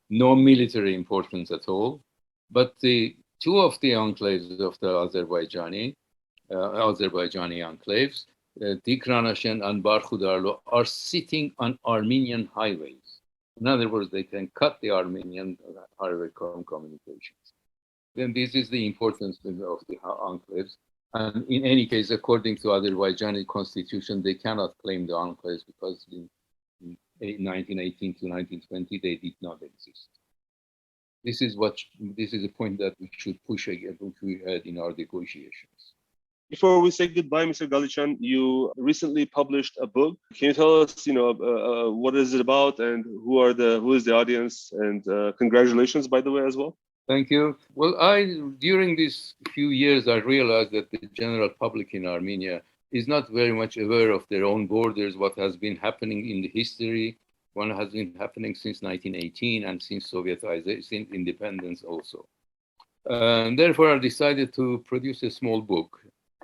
no military importance at all. But the 2 of the enclaves of the Azerbaijani enclaves, Tikranashen and Barkhudarlo, are sitting on Armenian highways. In other words, they can cut the Armenian highway communications. Then this is the importance of the enclaves. And in any case, according to Azerbaijani constitution, they cannot claim the enclaves because in 1918 to 1920, they did not exist. This is a point that we should push again, which we had in our negotiations. Before we say goodbye, Mr. Galichian, you recently published a book. Can you tell us, what is it about and who is the audience? And congratulations, by the way, as well. Thank you. Well, during these few years, I realized that the general public in Armenia is not very much aware of their own borders, what has been happening in the history. One has been happening since 1918 and since Sovietization, independence also. Therefore, I decided to produce a small book.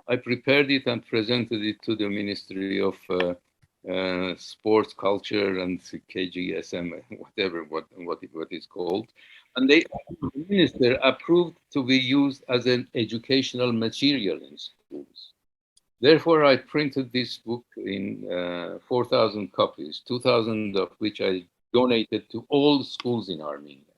I prepared it and presented it to the Ministry of Sports, Culture, and KGSM, whatever what it's called. And the minister approved to be used as an educational material in schools. Therefore, I printed this book in 4,000 copies, 2,000 of which I donated to all schools in Armenia.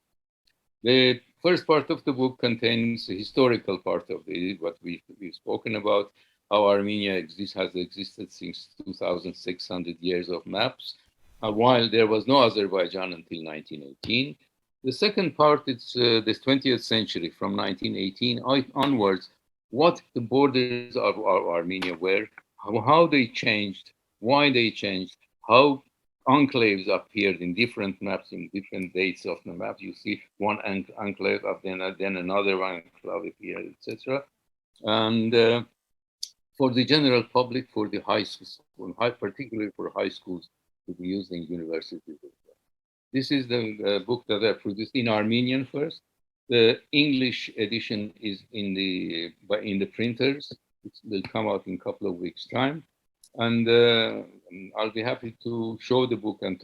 The first part of the book contains the historical part of what we've spoken about, how Armenia has existed since 2,600 years of maps, while there was no Azerbaijan until 1918. The second part is this 20th century, from 1918 onwards, what the borders of Armenia were, how they changed, why they changed, how enclaves appeared in different maps, in different dates of the map. You see one enclave, then another enclave appeared, etc. And for the general public, for the high schools, particularly for high schools, to be used in universities as well. This is the book that I produced in Armenian first. The English edition is in the printers. It will come out in a couple of weeks' time. And I'll be happy to show the book and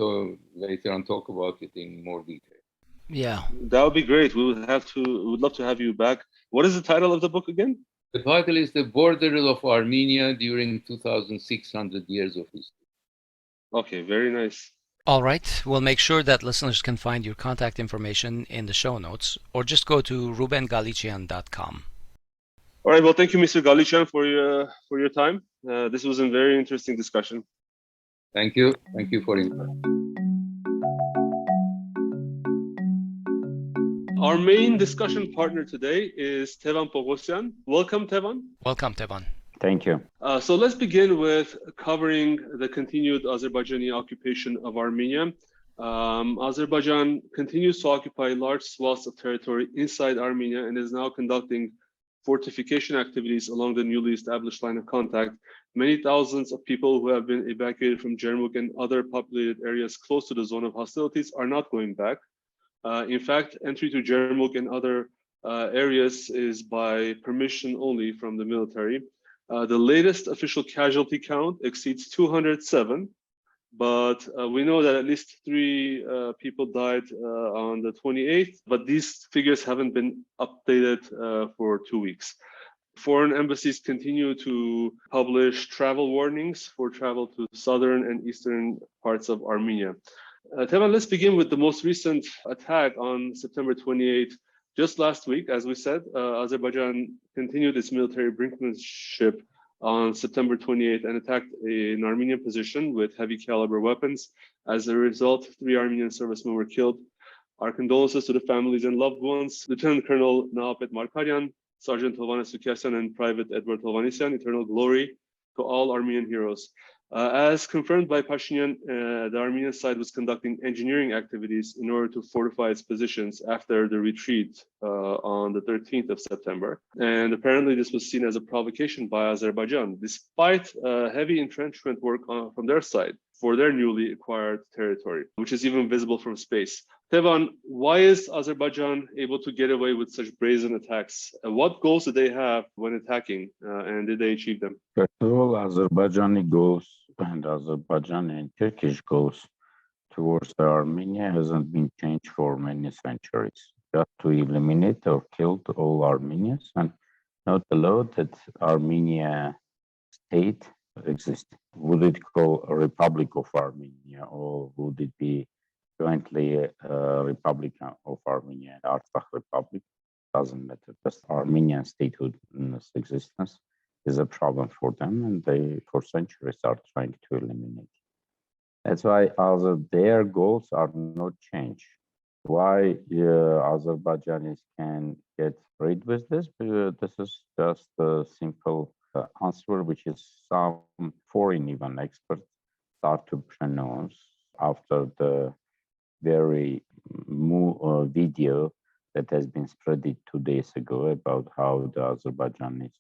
later on talk about it in more detail. Yeah. That would be great. We would love to have you back. What is the title of the book again? The title is The Border of Armenia During 2,600 Years of History. Okay, very nice. All right. We'll make sure that listeners can find your contact information in the show notes, or just go to RoubenGalichian.com. All right. Well, thank you, Mr. Galichian, for your time. This was a very interesting discussion. Thank you. Thank you for inviting. Our main discussion partner today is Tevan Poghosyan. Welcome, Tevan. Welcome, Tevan. Thank you. So let's begin with covering the continued Azerbaijani occupation of Armenia. Azerbaijan continues to occupy large swaths of territory inside Armenia and is now conducting fortification activities along the newly established line of contact. Many thousands of people who have been evacuated from Jermuk and other populated areas close to the zone of hostilities are not going back. In fact, entry to Jermuk and other areas is by permission only from the military. The latest official casualty count exceeds 207, but we know that at least 3 people died on the 28th, but these figures haven't been updated for 2 weeks. Foreign embassies continue to publish travel warnings for travel to southern and eastern parts of Armenia. Tevan, let's begin with the most recent attack on September 28th. Just last week, as we said, Azerbaijan continued its military brinkmanship on September 28th and attacked an Armenian position with heavy caliber weapons. As a result, 3 Armenian servicemen were killed. Our condolences to the families and loved ones. Lieutenant Colonel Hovik Manucharyan, Sergeant Tevan Poghosyan, and Private Edward Hovhannisyan, eternal glory to all Armenian heroes. As confirmed by Pashinyan, the Armenian side was conducting engineering activities in order to fortify its positions after the retreat on the 13th of September. And apparently this was seen as a provocation by Azerbaijan, despite heavy entrenchment work from their side for their newly acquired territory, which is even visible from space. Tevan, why is Azerbaijan able to get away with such brazen attacks? What goals did they have when attacking, and did they achieve them? First of all, Azerbaijani goals and Azerbaijani and Turkish goals towards Armenia hasn't been changed for many centuries. Just to eliminate or kill all Armenians and not allow that Armenia state exist. Would it call a Republic of Armenia, or would it be jointly Republic of Armenia and Artsakh Republic? Doesn't matter. Just Armenian statehood in its existence is a problem for them, and they for centuries are trying to eliminate. That's why their goals are not changed. Why Azerbaijanis can get rid with this? This is just a simple answer, which is some foreign even experts start to pronounce after the very video that has been spread 2 days ago about how the Azerbaijanis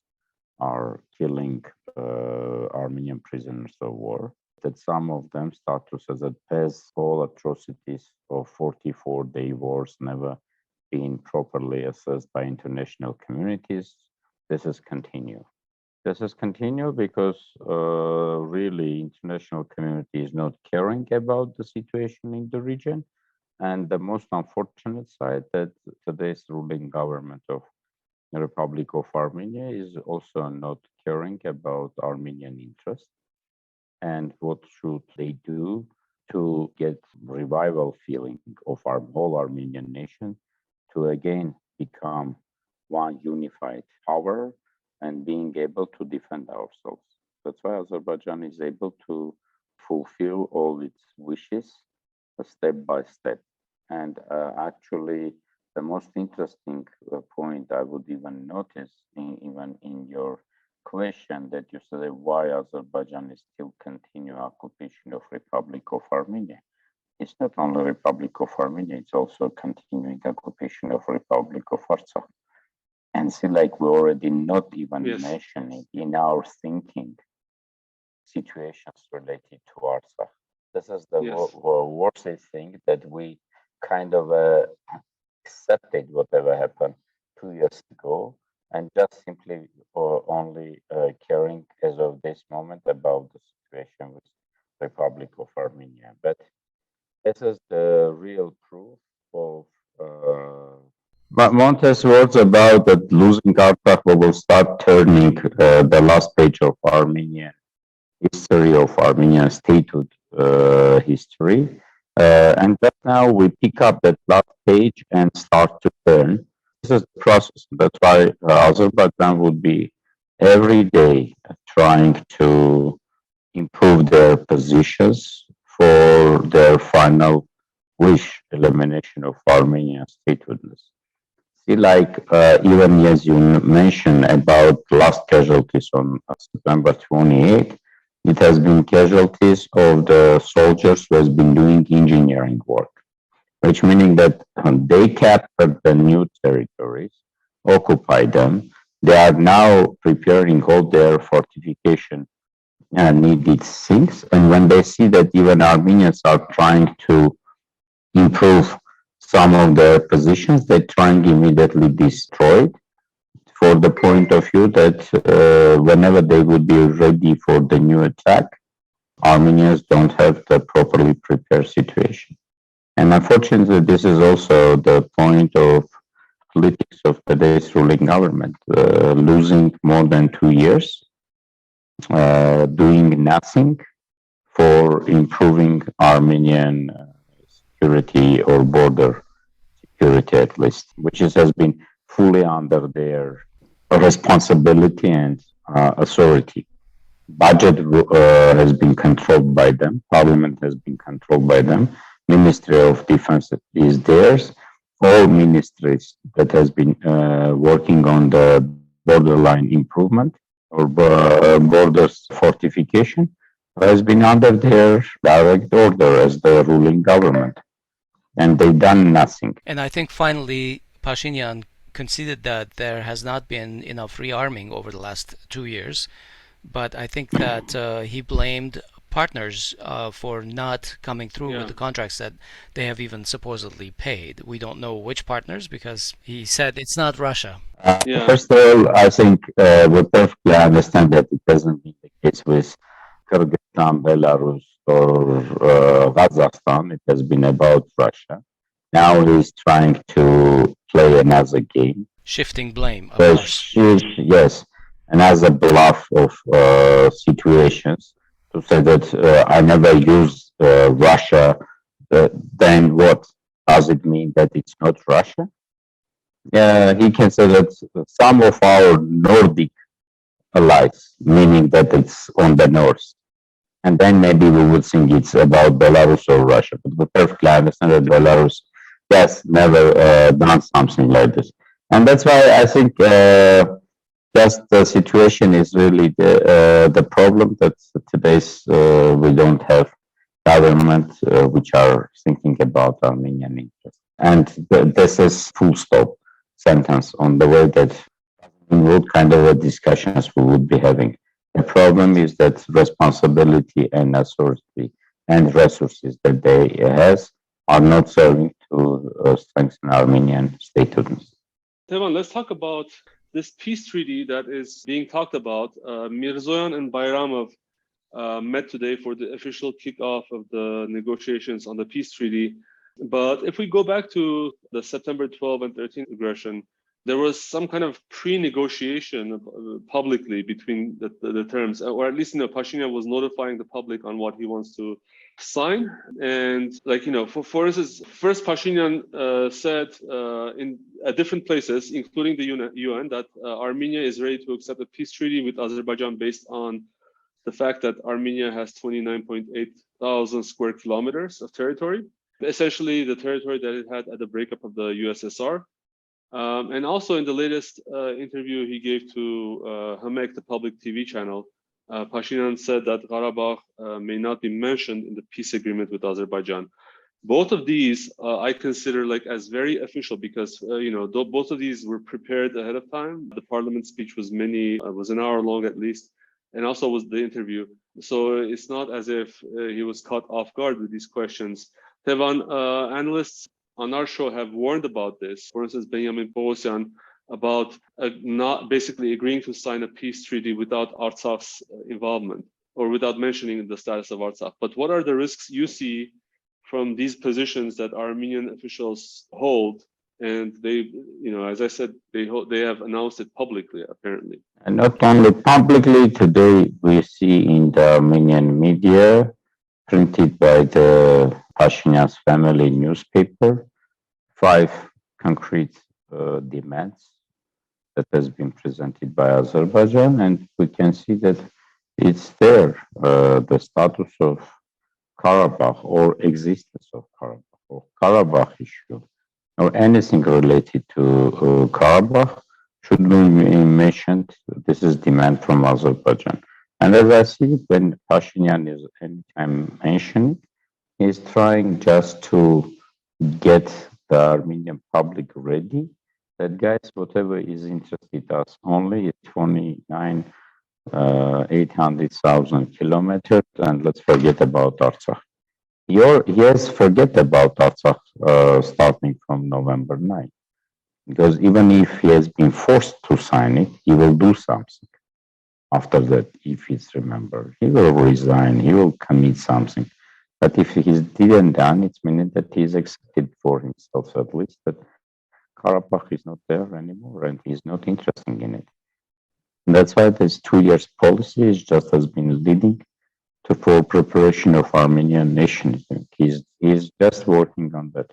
are killing Armenian prisoners of war, that some of them start to say that past all atrocities of 44-day wars never been properly assessed by international communities. This is continue. This is continue because really international community is not caring about the situation in the region. And the most unfortunate side that today's ruling government of the Republic of Armenia is also not caring about Armenian interests. And what should they do to get revival feeling of our whole Armenian nation to again become one unified power and being able to defend ourselves. That's why Azerbaijan is able to fulfill all its wishes step by step. And actually, the most interesting point I would even notice, even in your question, that you said why Azerbaijan is still continue occupation of Republic of Armenia. It's not only Republic of Armenia; it's also continuing occupation of Republic of Artsakh. And see, like we already not even mentioning in our thinking situations related to Artsakh. This is the Yes. worst thing that we kind of accepted whatever happened 2 years ago and just simply only caring as of this moment about the situation with Republic of Armenia. But this is the real proof of but Montes' words about that losing Karabakh will start turning the last page of Armenian history of Armenian statehood history. And just now we pick up that last page and start to turn. This is the process. That's why Azerbaijan would be every day trying to improve their positions for their final wish, elimination of Armenian statehoodness. See, like even as you mentioned about last casualties on September 28th, it has been casualties of the soldiers who has been doing engineering work, which meaning that they captured the new territories, occupied them. They are now preparing all their fortification needed things. And when they see that even Armenians are trying to improve some of their positions, they're trying immediately destroy it for the point of view that whenever they would be ready for the new attack, Armenians don't have the properly prepared situation. And unfortunately, this is also the point of politics of today's ruling government, losing more than 2 years, doing nothing for improving Armenian security or border security at least, which has been fully under their responsibility and authority. Budget has been controlled by them. Parliament has been controlled by them. Ministry of Defense is theirs. All ministries that has been working on the borderline improvement or borders fortification has been under their direct order as the ruling government. And they've done nothing. And I think finally Pashinyan conceded that there has not been enough rearming over the last 2 years, but I think that he blamed partners for not coming through with the contracts that they have even supposedly paid. We don't know which partners because he said it's not Russia. First of all, I think we perfectly understand that it hasn't been the case with Kyrgyzstan, Belarus, or Kazakhstan. It has been about Russia. Now he's trying to play another game. Shifting blame, of course. Yes, another bluff of situations to say that I never use Russia. Then what? Does it mean that it's not Russia? He can say that some of our Nordic allies, meaning that it's on the north. And then maybe we would think it's about Belarus or Russia. But we perfectly understand that Belarus has never done something like this. And that's why I think just the situation is really the problem that today's we don't have government which are thinking about Armenian interests. And this is full stop sentence on the way that what kind of discussions we would be having. The problem is that responsibility and authority and resources that they has are not serving to strengthen Armenian statehood. Tevan, let's talk about this peace treaty that is being talked about. Mirzoyan and Bayramov met today for the official kickoff of the negotiations on the peace treaty. But if we go back to the September 12 and 13 aggression, there was some kind of pre-negotiation publicly between the terms, or at least, Pashinyan was notifying the public on what he wants to sign. And for instance, first Pashinyan said at different places, including the UN, that Armenia is ready to accept a peace treaty with Azerbaijan based on the fact that Armenia has 29.8 thousand square kilometers of territory, essentially the territory that it had at the breakup of the USSR. And also in the latest interview he gave to Hamek, the public TV channel, Pashinyan said that Karabakh may not be mentioned in the peace agreement with Azerbaijan. Both of these I consider as very official because both of these were prepared ahead of time. The parliament speech was an hour long at least, and also was the interview. So it's not as if he was caught off guard with these questions. Tevan, analysts on our show have warned about this. For instance, Benjamin Poghosyan about not basically agreeing to sign a peace treaty without Artsak's involvement or without mentioning the status of Artsakh. But what are the risks you see from these positions that Armenian officials hold? And they, as I said, they have announced it publicly, apparently. And not only publicly, today we see in the Armenian media, printed by the Pashinyan's family newspaper, 5 concrete demands that has been presented by Azerbaijan, and we can see that it's there, the status of Karabakh or existence of Karabakh or Karabakh issue or anything related to Karabakh should be mentioned. This is demand from Azerbaijan. And as I see, when Pashinyan is anytime mentioning, he's trying just to get the Armenian public ready that, guys, whatever is interested us only is 800,000 kilometers, and let's forget about Artsakh. Yes, forget about Artsakh starting from November 9, because even if he has been forced to sign it, he will do something. After that, if he's remembered, he will resign, he will commit something. But if he didn't done, it's meaning that he's accepted for himself at least that Karabakh is not there anymore and he's not interested in it. And that's why this 2 years policy is just has been leading to for preparation of Armenian nationalism. He's just working on that.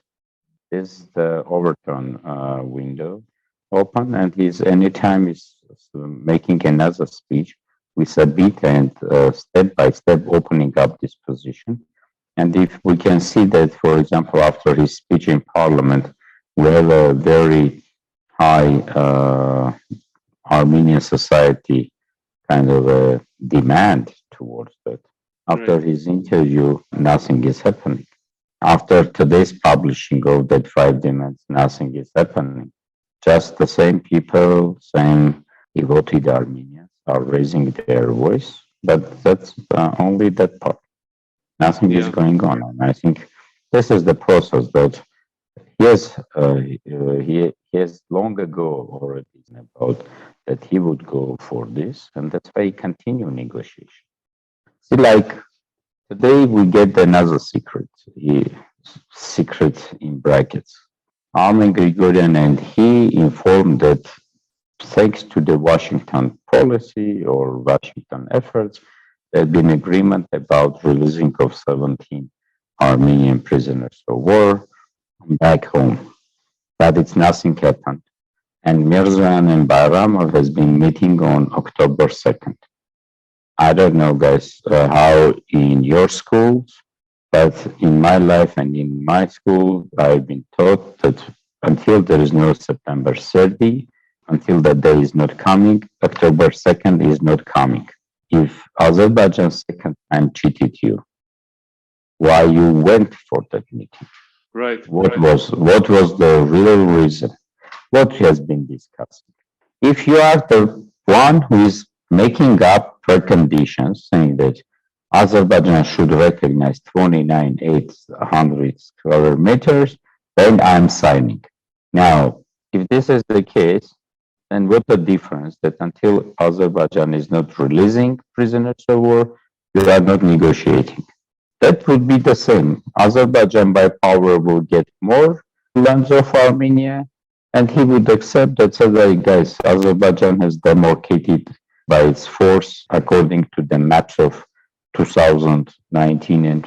Is the overturn window open, and he's anytime is making another speech with a bit and step by step opening up this position. And if we can see that, for example, after his speech in Parliament, we have a very high Armenian society kind of a demand towards that. After his interview, nothing is happening. After today's publishing of that 5 demands, nothing is happening. Just the same people, same devoted Armenians are raising their voice, but that's only that part. Nothing is going on. And I think this is the process that he has long ago already about that he would go for this, and that's why he continue negotiation. See, like today we get another secret in brackets. Armin Grigorian, and he informed that thanks to the Washington policy or Washington efforts, there had been agreement about releasing of 17 Armenian prisoners of war back home. But it's nothing happened. And Mirzoyan-Bayramov has been meeting on October 2nd. I don't know, guys, how in your schools, but in my life and in my school, I've been taught that until there is no September 30, until that day is not coming, October 2nd is not coming. If Azerbaijan second time cheated you, why you went for that meeting? Right. What was the real reason? What has been discussed? If you are the one who is making up preconditions, saying that Azerbaijan should recognize 29,800 square meters, then I'm signing. Now, if this is the case, then what the difference that until Azerbaijan is not releasing prisoners of war, you are not negotiating? That would be the same. Azerbaijan by power will get more lands of Armenia, and he would accept that, so that, guys, Azerbaijan has demarcated by its force according to the maps of 2019 and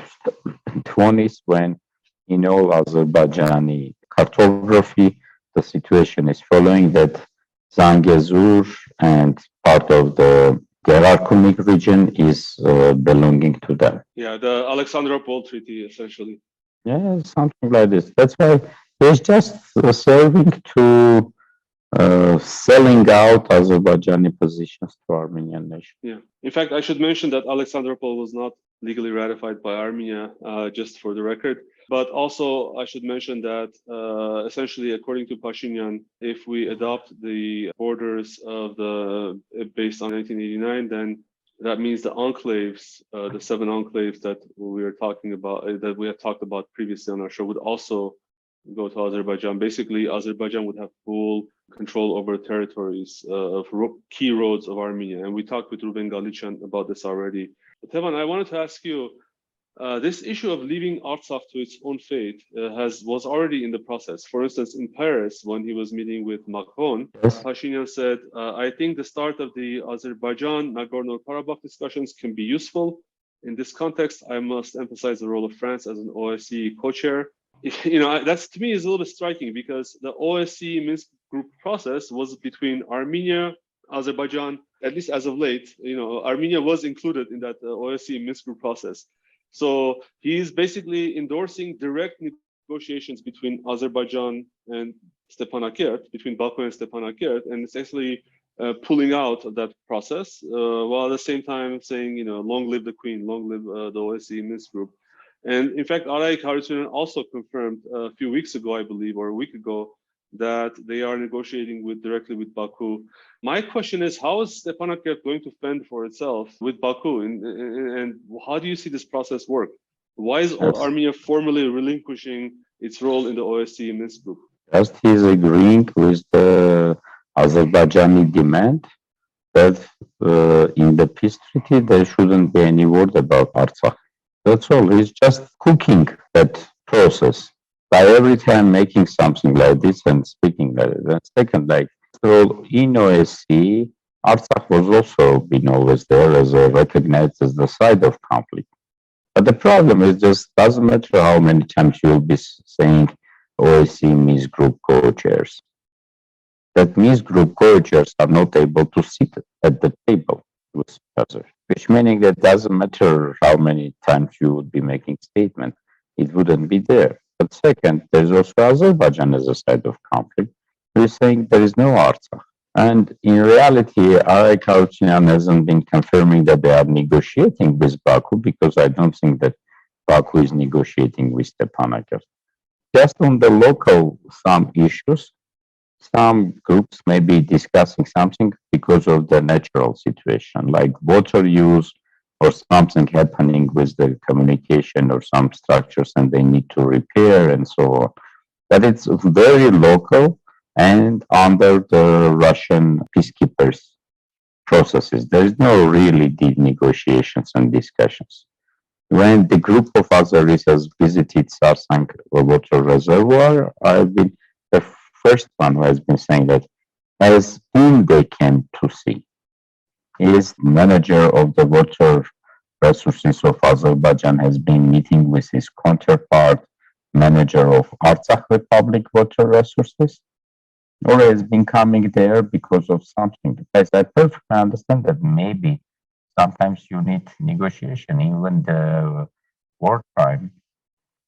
20s, when in all Azerbaijani cartography, the situation is following that Zangezur and part of the Gerarkunik region is belonging to them. Yeah, the Alexandropol Treaty, essentially. Yeah, something like this. That's why it's just serving to selling out Azerbaijani positions to Armenian nation. Yeah. In fact, I should mention that Alexandropol was not legally ratified by Armenia, just for the record. But also, I should mention that essentially, according to Pashinyan, if we adopt the borders of the based on 1989, then that means the enclaves, the 7 enclaves that we are talking about, that we have talked about previously on our show, would also go to Azerbaijan. Basically, Azerbaijan would have full control over territories of key roads of Armenia. And we talked with Rouben Galichian about this already. But Tevan, I wanted to ask you, this issue of leaving Artsakh to its own fate was already in the process. For instance, in Paris, when he was meeting with Macron, Pashinyan said, I think the start of the Azerbaijan Nagorno-Karabakh discussions can be useful. In this context, I must emphasize the role of France as an OSCE co-chair. That's, to me, is a little bit striking, because the OSCE Minsk group process was between Armenia, Azerbaijan, at least as of late. Armenia was included in that OSCE Minsk group process. So he's basically endorsing direct negotiations between Azerbaijan and Stepanakert, between Baku and Stepanakert, and it's actually pulling out of that process, while at the same time saying, long live the Queen, long live the OSCE Minsk group. And in fact, Haykakan Zhamanak also confirmed a few weeks ago, I believe, or a week ago, that they are negotiating directly with Baku. My question is, how is Stepanakert going to fend for itself with Baku, and how do you see this process work? Why is Armenia formally relinquishing its role in the OSCE Minsk group? Just he's agreeing with the Azerbaijani demand that in the peace treaty there shouldn't be any word about Artsakh. That's all. He's just cooking that process by every time making something like this and speaking like that. Second, so in OSCE, Artsakh was also been always there as recognized as the side of conflict. But the problem is just doesn't matter how many times you will be saying OSCE Minsk group co-chairs. That Minsk group co-chairs are not able to sit at the table with each other, which meaning that doesn't matter how many times you would be making statement, it wouldn't be there. But second, there's also Azerbaijan as a side of conflict. We're saying there is no Artsakh. And in reality, Haykakan Zhamanak hasn't been confirming that they are negotiating with Baku, because I don't think that Baku is negotiating with Stepanakert. Just on the local some issues, some groups may be discussing something because of the natural situation, like water use or something happening with the communication or some structures and they need to repair and so on. But it's very local and under the Russian peacekeepers processes. There is no really deep negotiations and discussions. When the group of Azeris has visited Sarsang water reservoir, I've been the first one who has been saying that as whom they came to see is manager of the water resources of Azerbaijan has been meeting with his counterpart, manager of Artsakh Republic water resources, or has been coming there because of something. Because I perfectly understand that maybe sometimes you need negotiation. Even the wartime,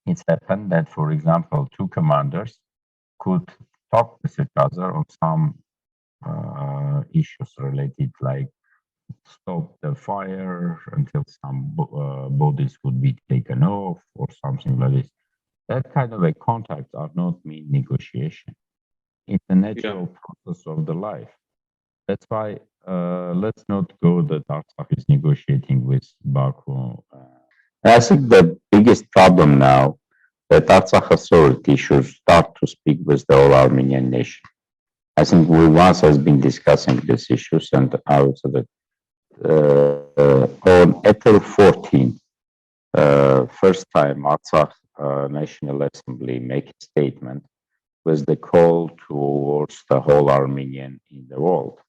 it's happened that, for example, two commanders could talk with each other on some issues related, like stop the fire until some bodies would be taken off or something like this. That kind of a contact are not mean negotiation. It's a natural process of the life. That's why let's not go that Artsakh is negotiating with Baku. I think the biggest problem now that Artsakh authority should start to speak with the whole Armenian nation. I think we once has been discussing these issues, and I would say that on April 14th, first time Artsakh National Assembly make a statement with the call towards the whole Armenian in the world,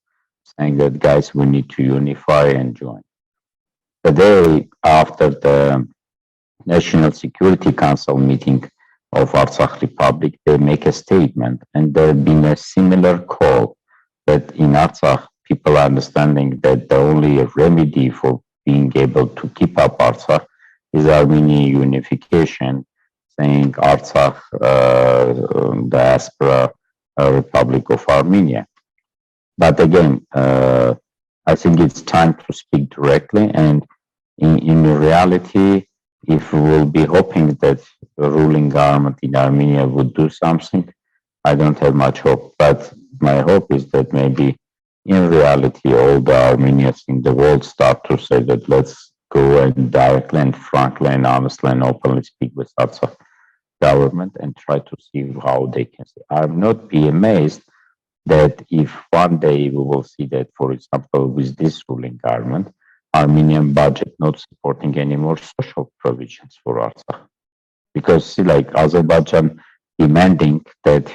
saying that, guys, we need to unify and join. The day after the National Security Council meeting of Artsakh Republic, they make a statement, and there has been a similar call that in Artsakh, people are understanding that the only remedy for being able to keep up Artsakh is Armenian unification, saying Artsakh, diaspora Republic of Armenia. But again, I think it's time to speak directly, and in reality, if we will be hoping that the ruling government in Armenia would do something, I don't have much hope. But my hope is that maybe in reality, all the Armenians in the world start to say that let's go and directly and frankly and honestly and openly speak with lots of government and try to see how they can say. I'm not be amazed that if one day we will see that, for example, with this ruling government, Armenian budget not supporting any more social provisions for Artsakh. Because see, like Azerbaijan demanding that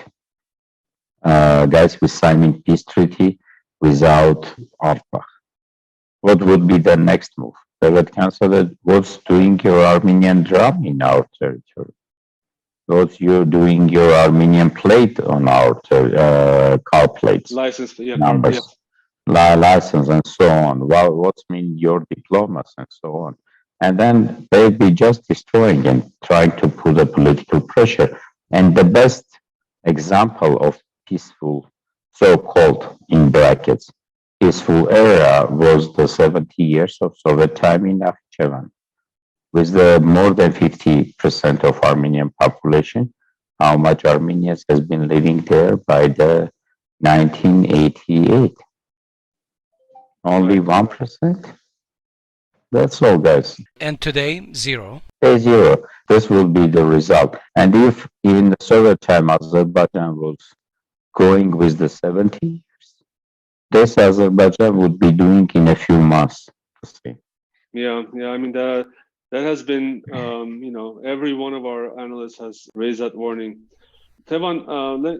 guys, we're signing peace treaty without Artsakh. What would be the next move? They would cancel that. What's doing your Armenian drum in our territory? What's you doing your Armenian plate on our car plates? License, yeah, numbers, license, and so on. Well, what's mean your diplomas and so on? And then they'll be just destroying and trying to put a political pressure. And the best example of peaceful, so-called in brackets, peaceful era was the 70 years of Soviet time in Nakhchivan, with the more than 50% of Armenian population. How much Armenians has been living there by the 1988? Only 1%? That's all, guys. And today, zero. Zero. This will be the result. And if in the Soviet time Azerbaijan was going with the 70 years, this Azerbaijan would be doing in a few months. Yeah. I mean, that has been, every one of our analysts has raised that warning. Tevan,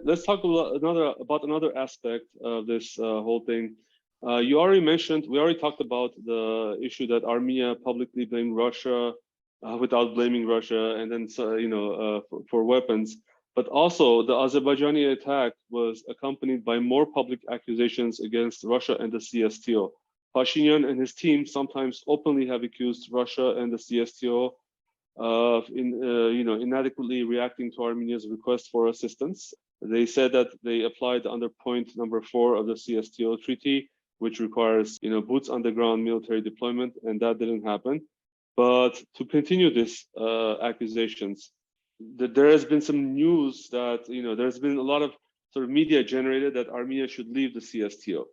let's talk about another aspect of this whole thing. We already talked about the issue that Armenia publicly blamed Russia without blaming Russia, and then for weapons. But also, the Azerbaijani attack was accompanied by more public accusations against Russia and the CSTO. Pashinyan and his team sometimes openly have accused Russia and the CSTO of inadequately reacting to Armenia's request for assistance. They said that they applied under point number 4 of the CSTO treaty, which requires boots on the ground military deployment, and that didn't happen. But to continue this accusations, there has been some news that there's been a lot of sort of media generated that Armenia should leave the CSTO.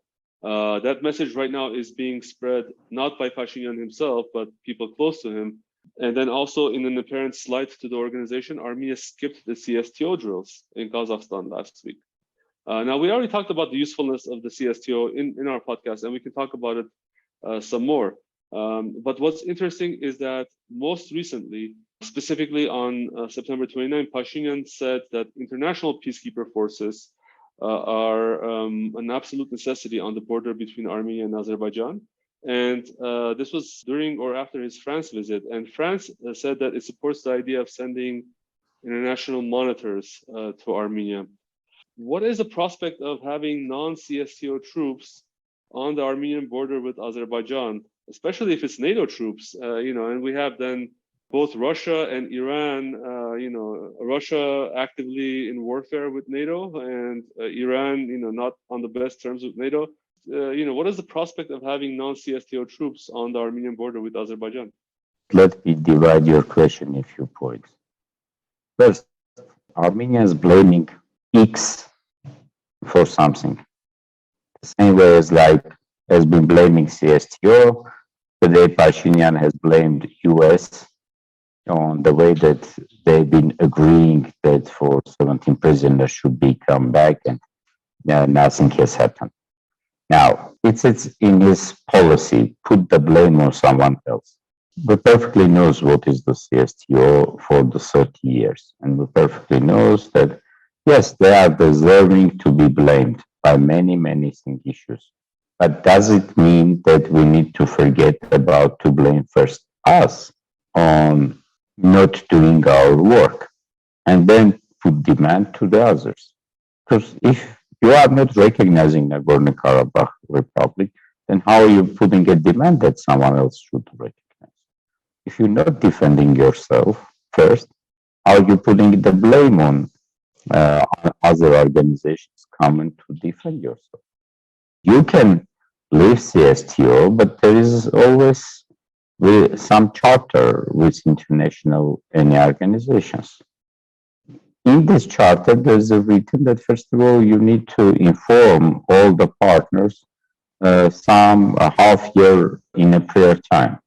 That message right now is being spread not by Pashinyan himself, but people close to him. And then also in an apparent slight to the organization, Armenia skipped the CSTO drills in Kazakhstan last week. Now, we already talked about the usefulness of the CSTO in our podcast, and we can talk about it some more. But what's interesting is that most recently, specifically on September 29, Pashinyan said that international peacekeeper forces are an absolute necessity on the border between Armenia and Azerbaijan. And this was during or after his France visit. And France said that it supports the idea of sending international monitors to Armenia. What is the prospect of having non-CSTO troops on the Armenian border with Azerbaijan, especially if it's NATO troops, and we have then both Russia and Iran, Russia actively in warfare with NATO and Iran, not on the best terms with NATO. What is the prospect of having non-CSTO troops on the Armenian border with Azerbaijan? Let me divide your question in a few points. First, Armenia is blaming X for something. The same way as has been blaming CSTO. Today, Pashinyan has blamed US on the way that they've been agreeing that for 17 prisoners should be come back, and nothing has happened. Now, it's in his policy, put the blame on someone else. We perfectly knows what is the CSTO for the 30 years, and we perfectly knows that, yes, they are deserving to be blamed by many, many issues. But does it mean that we need to forget about to blame first us on not doing our work and then put demand to the others? Because if you are not recognizing Nagorno-Karabakh Republic, then how are you putting a demand that someone else should recognize? If you're not defending yourself first, how are you putting the blame on other organizations coming to defend yourself? You can leave CSTO, but there is always some charter with international any organizations. In this charter, there's a written that first of all, you need to inform all the partners some half year in a prior time,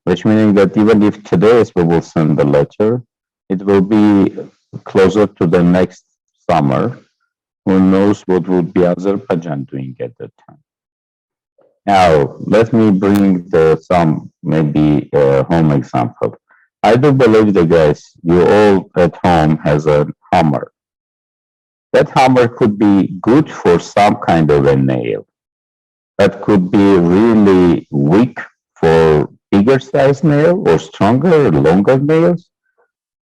which meaning that even if today we will send the letter, it will be closer to the next summer. Who knows what would be Azerbaijan doing at that time? Now, let me bring some maybe home example. I do believe that guys, you all at home has a hammer. That hammer could be good for some kind of a nail. That could be really weak for bigger size nail or stronger, longer nails,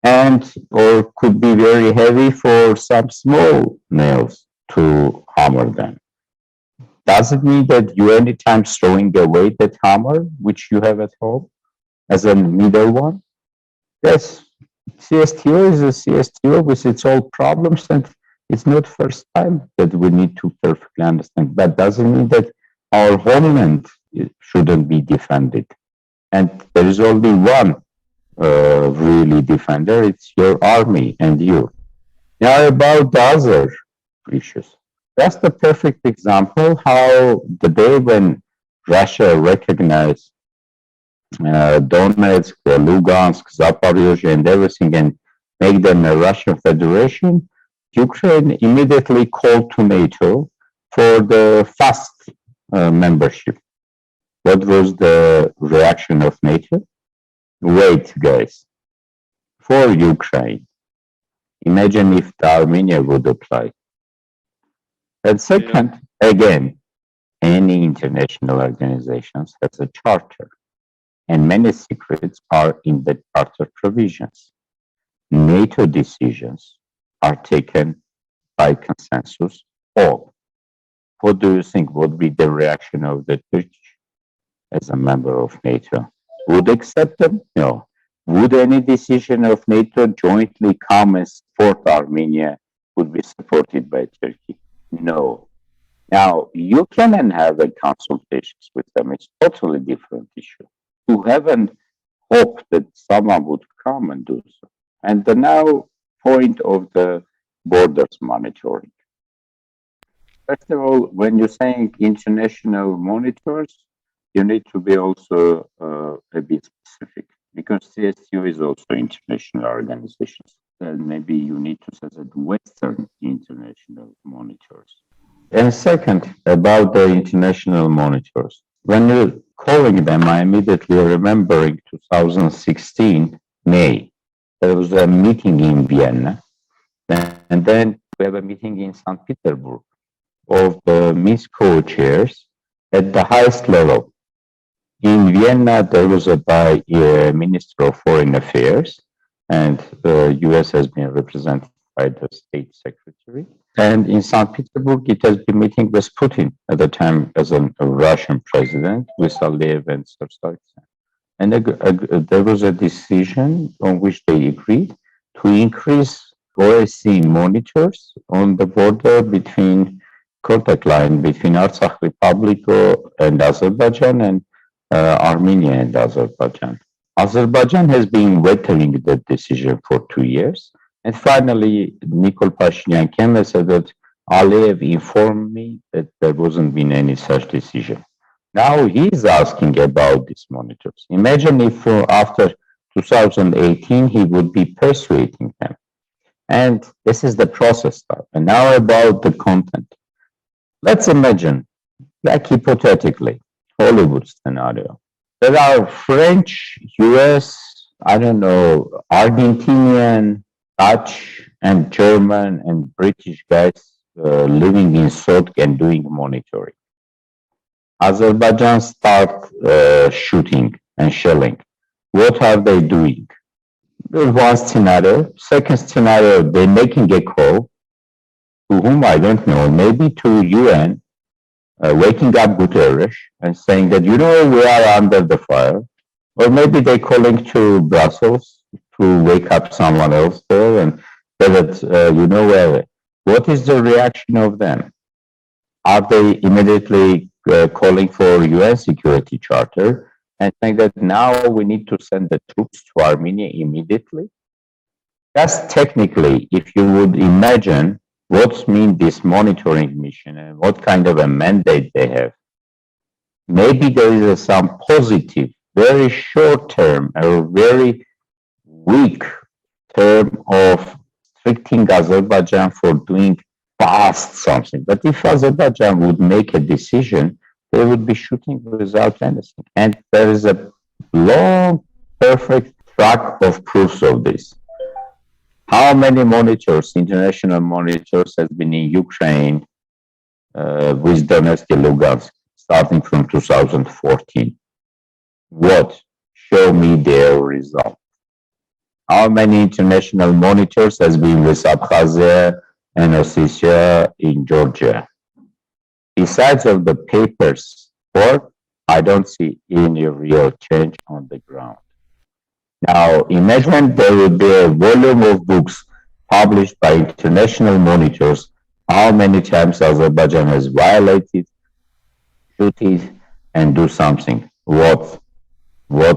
and or could be very heavy for some small nails to hammer them. Does it mean that you anytime throwing away that hammer which you have at home as a middle one? Yes, CSTO is a CSTO with its own problems, and it's not first time that we need to perfectly understand. But doesn't mean that our homeland shouldn't be defended. And there is only one really defender, it's your army and you. Now about the other issues. That's the perfect example how the day when Russia recognized Donetsk, Lugansk, Zaporizhzhia and everything and make them a Russian federation, Ukraine immediately called to NATO for the fast membership. What was the reaction of NATO? Wait, guys, for Ukraine, imagine if the Armenia would apply. And second, again, any international organizations has a charter, and many secrets are in the charter provisions. NATO decisions are taken by consensus all. What do you think would be the reaction of the Turkey as a member of NATO? Would accept them? No. Would any decision of NATO jointly come and support Armenia would be supported by Turkey? No. Now, you can have a consultations with them. It's totally different issue. You haven't hoped that someone would come and do so. And the now point of the borders monitoring. First of all, when you're saying international monitors, you need to be also a bit specific because CSTO is also international organizations. Then maybe you need to say that Western international monitors. And second, about the international monitors. When you're calling them, I immediately remembering 2016 May. There was a meeting in Vienna, and then we have a meeting in St. Petersburg of the Minsk co-chairs at the highest level. In Vienna, there was a by Minister of Foreign Affairs, and the US has been represented by the State Secretary. And in St. Petersburg, it has been meeting with Putin at the time as a Russian president, with Aliyev and Sargsyan. And there was a decision on which they agreed to increase OSCE monitors on the border between contact line between Artsakh Republic and Azerbaijan and Armenia and Azerbaijan. Azerbaijan has been waiting that decision for 2 years. And finally, Nikol Pashinyan came and said that Aliyev informed me that there wasn't been any such decision. Now he's asking about these monitors. Imagine if after 2018, he would be persuading them. And this is the process now. And now about the content. Let's imagine, like hypothetically, Hollywood scenario. There are French, US, I don't know, Argentinian, Dutch, and German and British guys living in Sotk and doing monitoring. Azerbaijan start shooting and shelling. What are they doing? There's one scenario. Second scenario, they're making a call to whom I don't know, maybe to UN, waking up Guterres and saying that, you know, we are under the fire. Or maybe they're calling to Brussels to wake up someone else there and say that, you know, what is the reaction of them? Are they immediately calling for UN Security Charter and saying that now we need to send the troops to Armenia immediately? That's technically, if you would imagine what means this monitoring mission and what kind of a mandate they have maybe there is some positive, very short term or very weak term of restricting Azerbaijan for doing fast something. But if Azerbaijan would make a decision, they would be shooting without anything. And there is a long, perfect track of proofs of this. How many monitors, international monitors, has been in Ukraine with Donetsk and Lugansk starting from 2014? What? Show me their result. How many international monitors has been with Abkhazia and Ossetia in Georgia? Besides of the papers work, I don't see any real change on the ground. Now, imagine there will be a volume of books published by international monitors, how many times Azerbaijan has violated duties and do something. What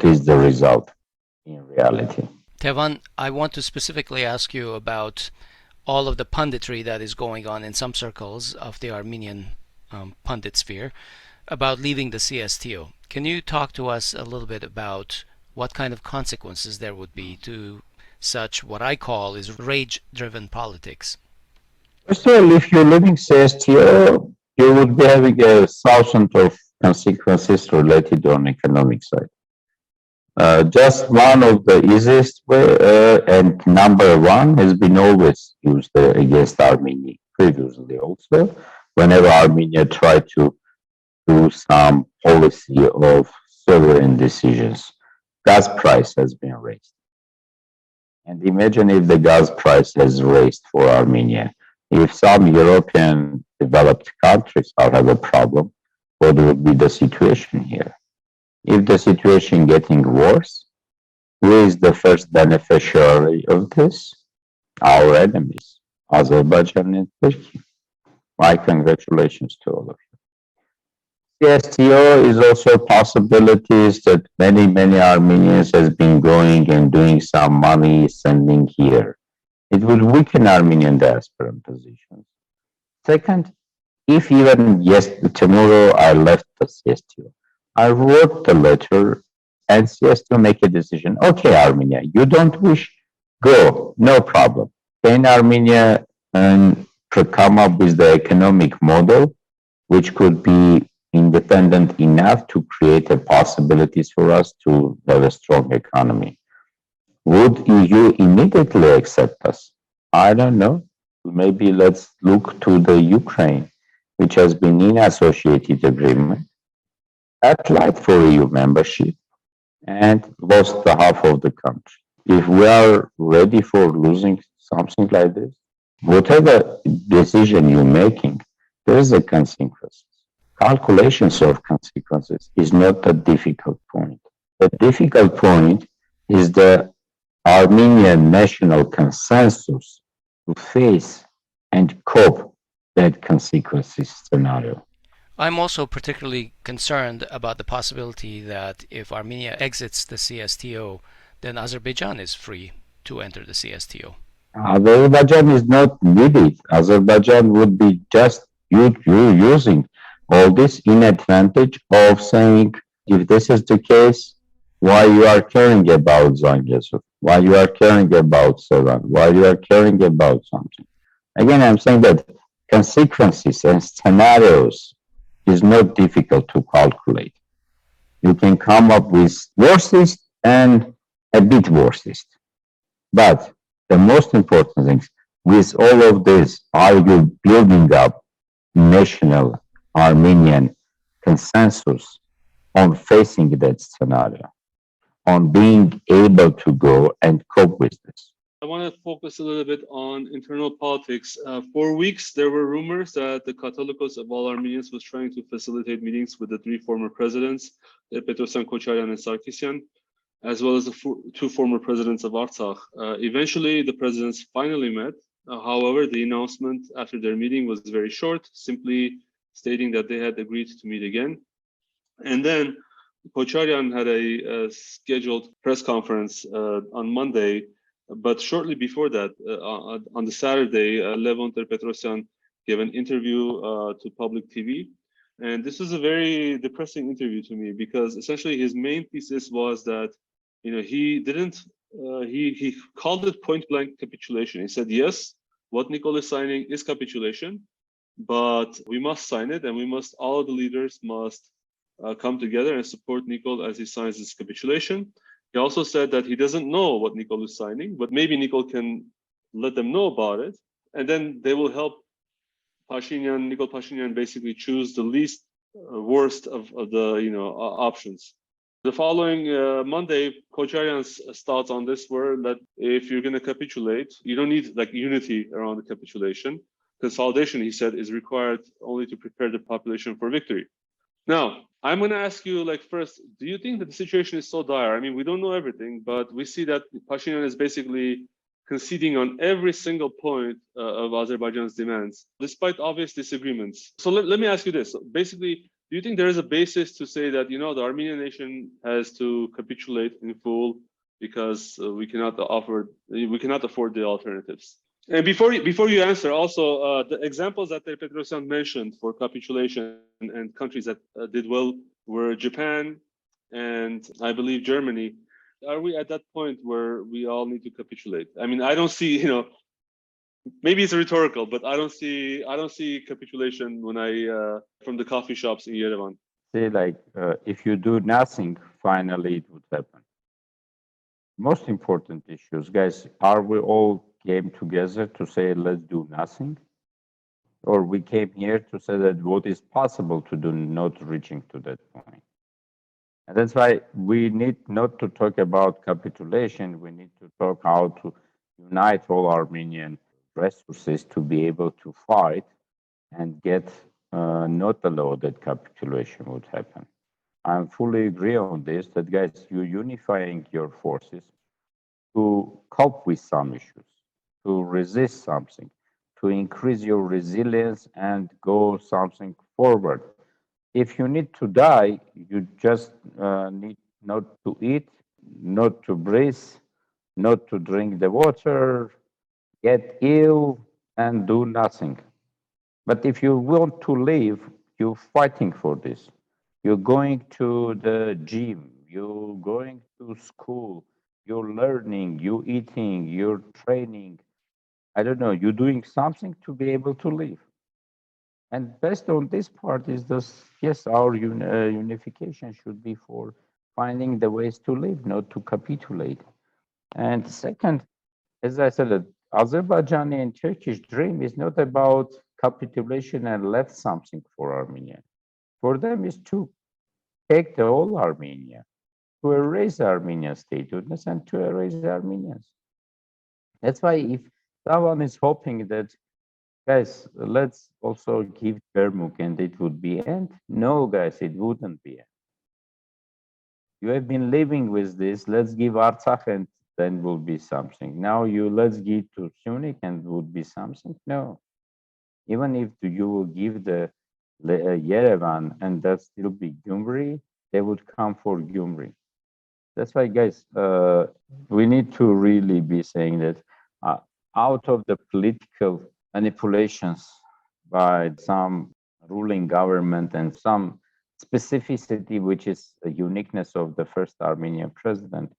is the result in reality? Tevan, I want to specifically ask you about all of the punditry that is going on in some circles of the Armenian pundit sphere about leaving the CSTO. Can you talk to us a little bit about what kind of consequences there would be to such what I call is rage-driven politics? First of all, if you're leaving CSTO, you would be having a thousand of consequences related on economic side. Just one of the easiest way, and number one has been always used against Armenia previously also, whenever Armenia tried to do some policy of sovereign decisions. Gas price has been raised. And imagine if the gas price has raised for Armenia. If some European developed countries have a problem, what would be the situation here? If the situation getting worse, who is the first beneficiary of this? Our enemies, Azerbaijan and Turkey. My congratulations to all of you. CSTO is also possibilities that many Armenians has been going and doing some money sending here. It will weaken Armenian diaspora positions. Second, if even tomorrow I left the CSTO, I wrote the letter and CSTO make a decision. Okay, Armenia, you don't wish, go, no problem. Can Armenia come up with the economic model which could be independent enough to create possibilities for us to have a strong economy? Would EU immediately accept us? I don't know. Maybe let's look to the Ukraine, which has been in associated agreement, applied for EU membership, and lost the half of the country. If we are ready for losing something like this, whatever decision you're making, there is a consequence. Calculations of consequences is not a difficult point. The difficult point is the Armenian national consensus to face and cope that consequences scenario. I'm also particularly concerned about the possibility that if Armenia exits the CSTO, then Azerbaijan is free to enter the CSTO. Azerbaijan is not needed. Azerbaijan would be just using all this in advantage of saying, if this is the case, why you are caring about Zangezur, why you are caring about Suren, why you are caring about something. Again, I'm saying that consequences and scenarios is not difficult to calculate. You can come up with worstest and a bit worstest. But the most important thing, with all of this, are you building up national Armenian consensus on facing that scenario, on being able to go and cope with this? I want to focus a little bit on internal politics. For weeks, there were rumors that the Catholicos of all Armenians was trying to facilitate meetings with the three former presidents, Bedrossian, Kocharian, and Sarkisian, as well as the two former presidents of Artsakh. Eventually, the presidents finally met. However, the announcement after their meeting was very short, simply stating that they had agreed to meet again. And then Kocharian had a scheduled press conference on Monday, but shortly before that, on the Saturday, Levon Bedrossian gave an interview to public TV, And this was a very depressing interview to me because essentially his main thesis was that, he didn't, he called it point blank capitulation. He said, yes, what Nikol is signing is capitulation, but we must sign it, and all of the leaders must come together and support Nikol as he signs this capitulation. He also said that he doesn't know what Nikol is signing, but maybe Nikol can let them know about it, and then they will help Nikol Pashinyan basically choose the least worst of the options. The following Monday, Kocharyan's thoughts on this were that if you're going to capitulate, you don't need like unity around the capitulation. Consolidation, he said, is required only to prepare the population for victory. Now, I'm going to ask you, first, do you think that the situation is so dire? I mean, we don't know everything, but we see that Pashinyan is basically conceding on every single point of Azerbaijan's demands, despite obvious disagreements. So let me ask you this. Basically, do you think there is a basis to say that, the Armenian nation has to capitulate in full because we cannot afford the alternatives? And before you answer, also the examples that Bedrossian mentioned for capitulation and countries that did well were Japan and I believe Germany. Are we at that point where we all need to capitulate? I mean, I don't see, maybe it's rhetorical, but I don't see capitulation when from the coffee shops in Yerevan. Say if you do nothing, finally it would happen. Most important issues, guys, are we all came together to say let's do nothing? Or we came here to say that what is possible to do, not reaching to that point? And that's why we need not to talk about capitulation. We need to talk how to unite all Armenian resources to be able to fight and get not allow that capitulation would happen. I fully agree on this, that guys, you're unifying your forces to cope with some issues, to resist something, to increase your resilience and go something forward. If you need to die, you just need not to eat, not to breathe, not to drink the water, get ill, and do nothing. But if you want to live, you're fighting for this. You're going to the gym, you're going to school, you're learning, you're eating, you're training. I don't know, you're doing something to be able to live. And based on this part is this, yes, our unification should be for finding the ways to live, not to capitulate. And second, as I said, the Azerbaijani and Turkish dream is not about capitulation and left something for Armenia. For them is to take the whole Armenia, to erase Armenian statehoodness and to erase Armenians. That's why if someone is hoping that, guys, let's also give Bermuk and it would be end. No, guys, it wouldn't be end. You have been living with this. Let's give Artsakh and then will be something. Now let's give to Syunik and would be something. No. Even if you will give the Yerevan and that still be Gyumri, they would come for Gyumri. That's why, guys, we need to really be saying that out of the political manipulations by some ruling government and some specificity, which is a uniqueness of the first Armenian president,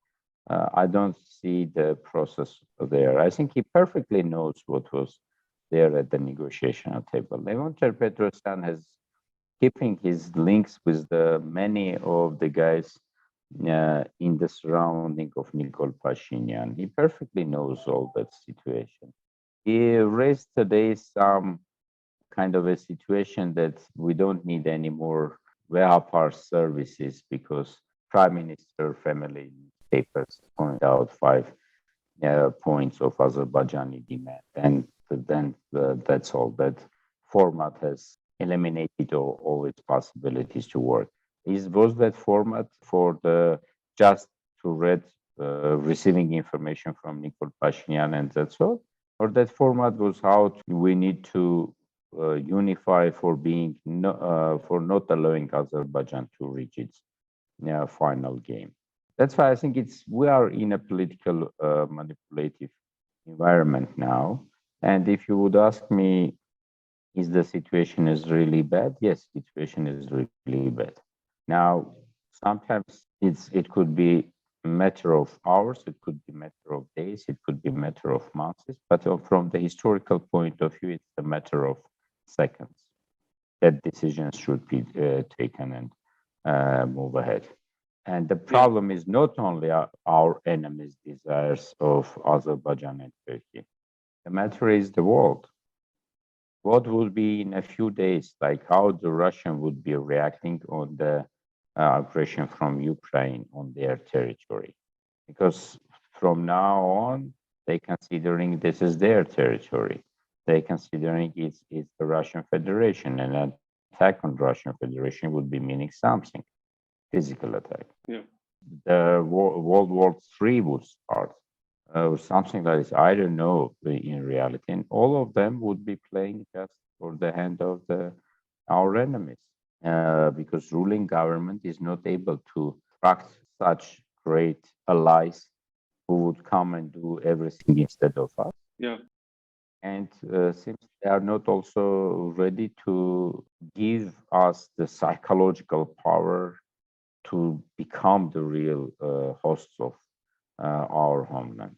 I don't see the process there. I think he perfectly knows what was there at the negotiation table. Tevan Bedrossian has keeping his links with the many of the guys in the surrounding of Nikol Pashinyan. He perfectly knows all that situation. He raised today some kind of a situation that we don't need any more VHPAR services because Prime Minister family papers point out 5 points of Azerbaijani demand. And then that's all. That format has eliminated all its possibilities to work. Was that format for the just to read receiving information from Nikol Pashinyan and that's all? Or that format was how we need to unify for being for not allowing Azerbaijan to reach its final game. That's why I think we are in a political manipulative environment now. And if you would ask me, Is the situation is really bad? Yes, situation is really bad. Now, sometimes it could be a matter of hours, it could be a matter of days, it could be a matter of months, but from the historical point of view, it's a matter of seconds that decisions should be taken and move ahead. And the problem is not only our enemies' desires of Azerbaijan and Turkey. The matter is the world. What will be in a few days, like how the Russian would be reacting on the aggression from Ukraine on their territory? Because from now on, they considering this is their territory. They considering it's the Russian Federation, and an attack on Russian Federation would be meaning something, physical attack. Yeah. The World War III would start, or something like this. I don't know in reality, and all of them would be playing just for the hand of our enemies, because ruling government is not able to attract such great allies who would come and do everything instead of us. Yeah. And since they are not also ready to give us the psychological power to become the real hosts of our homeland.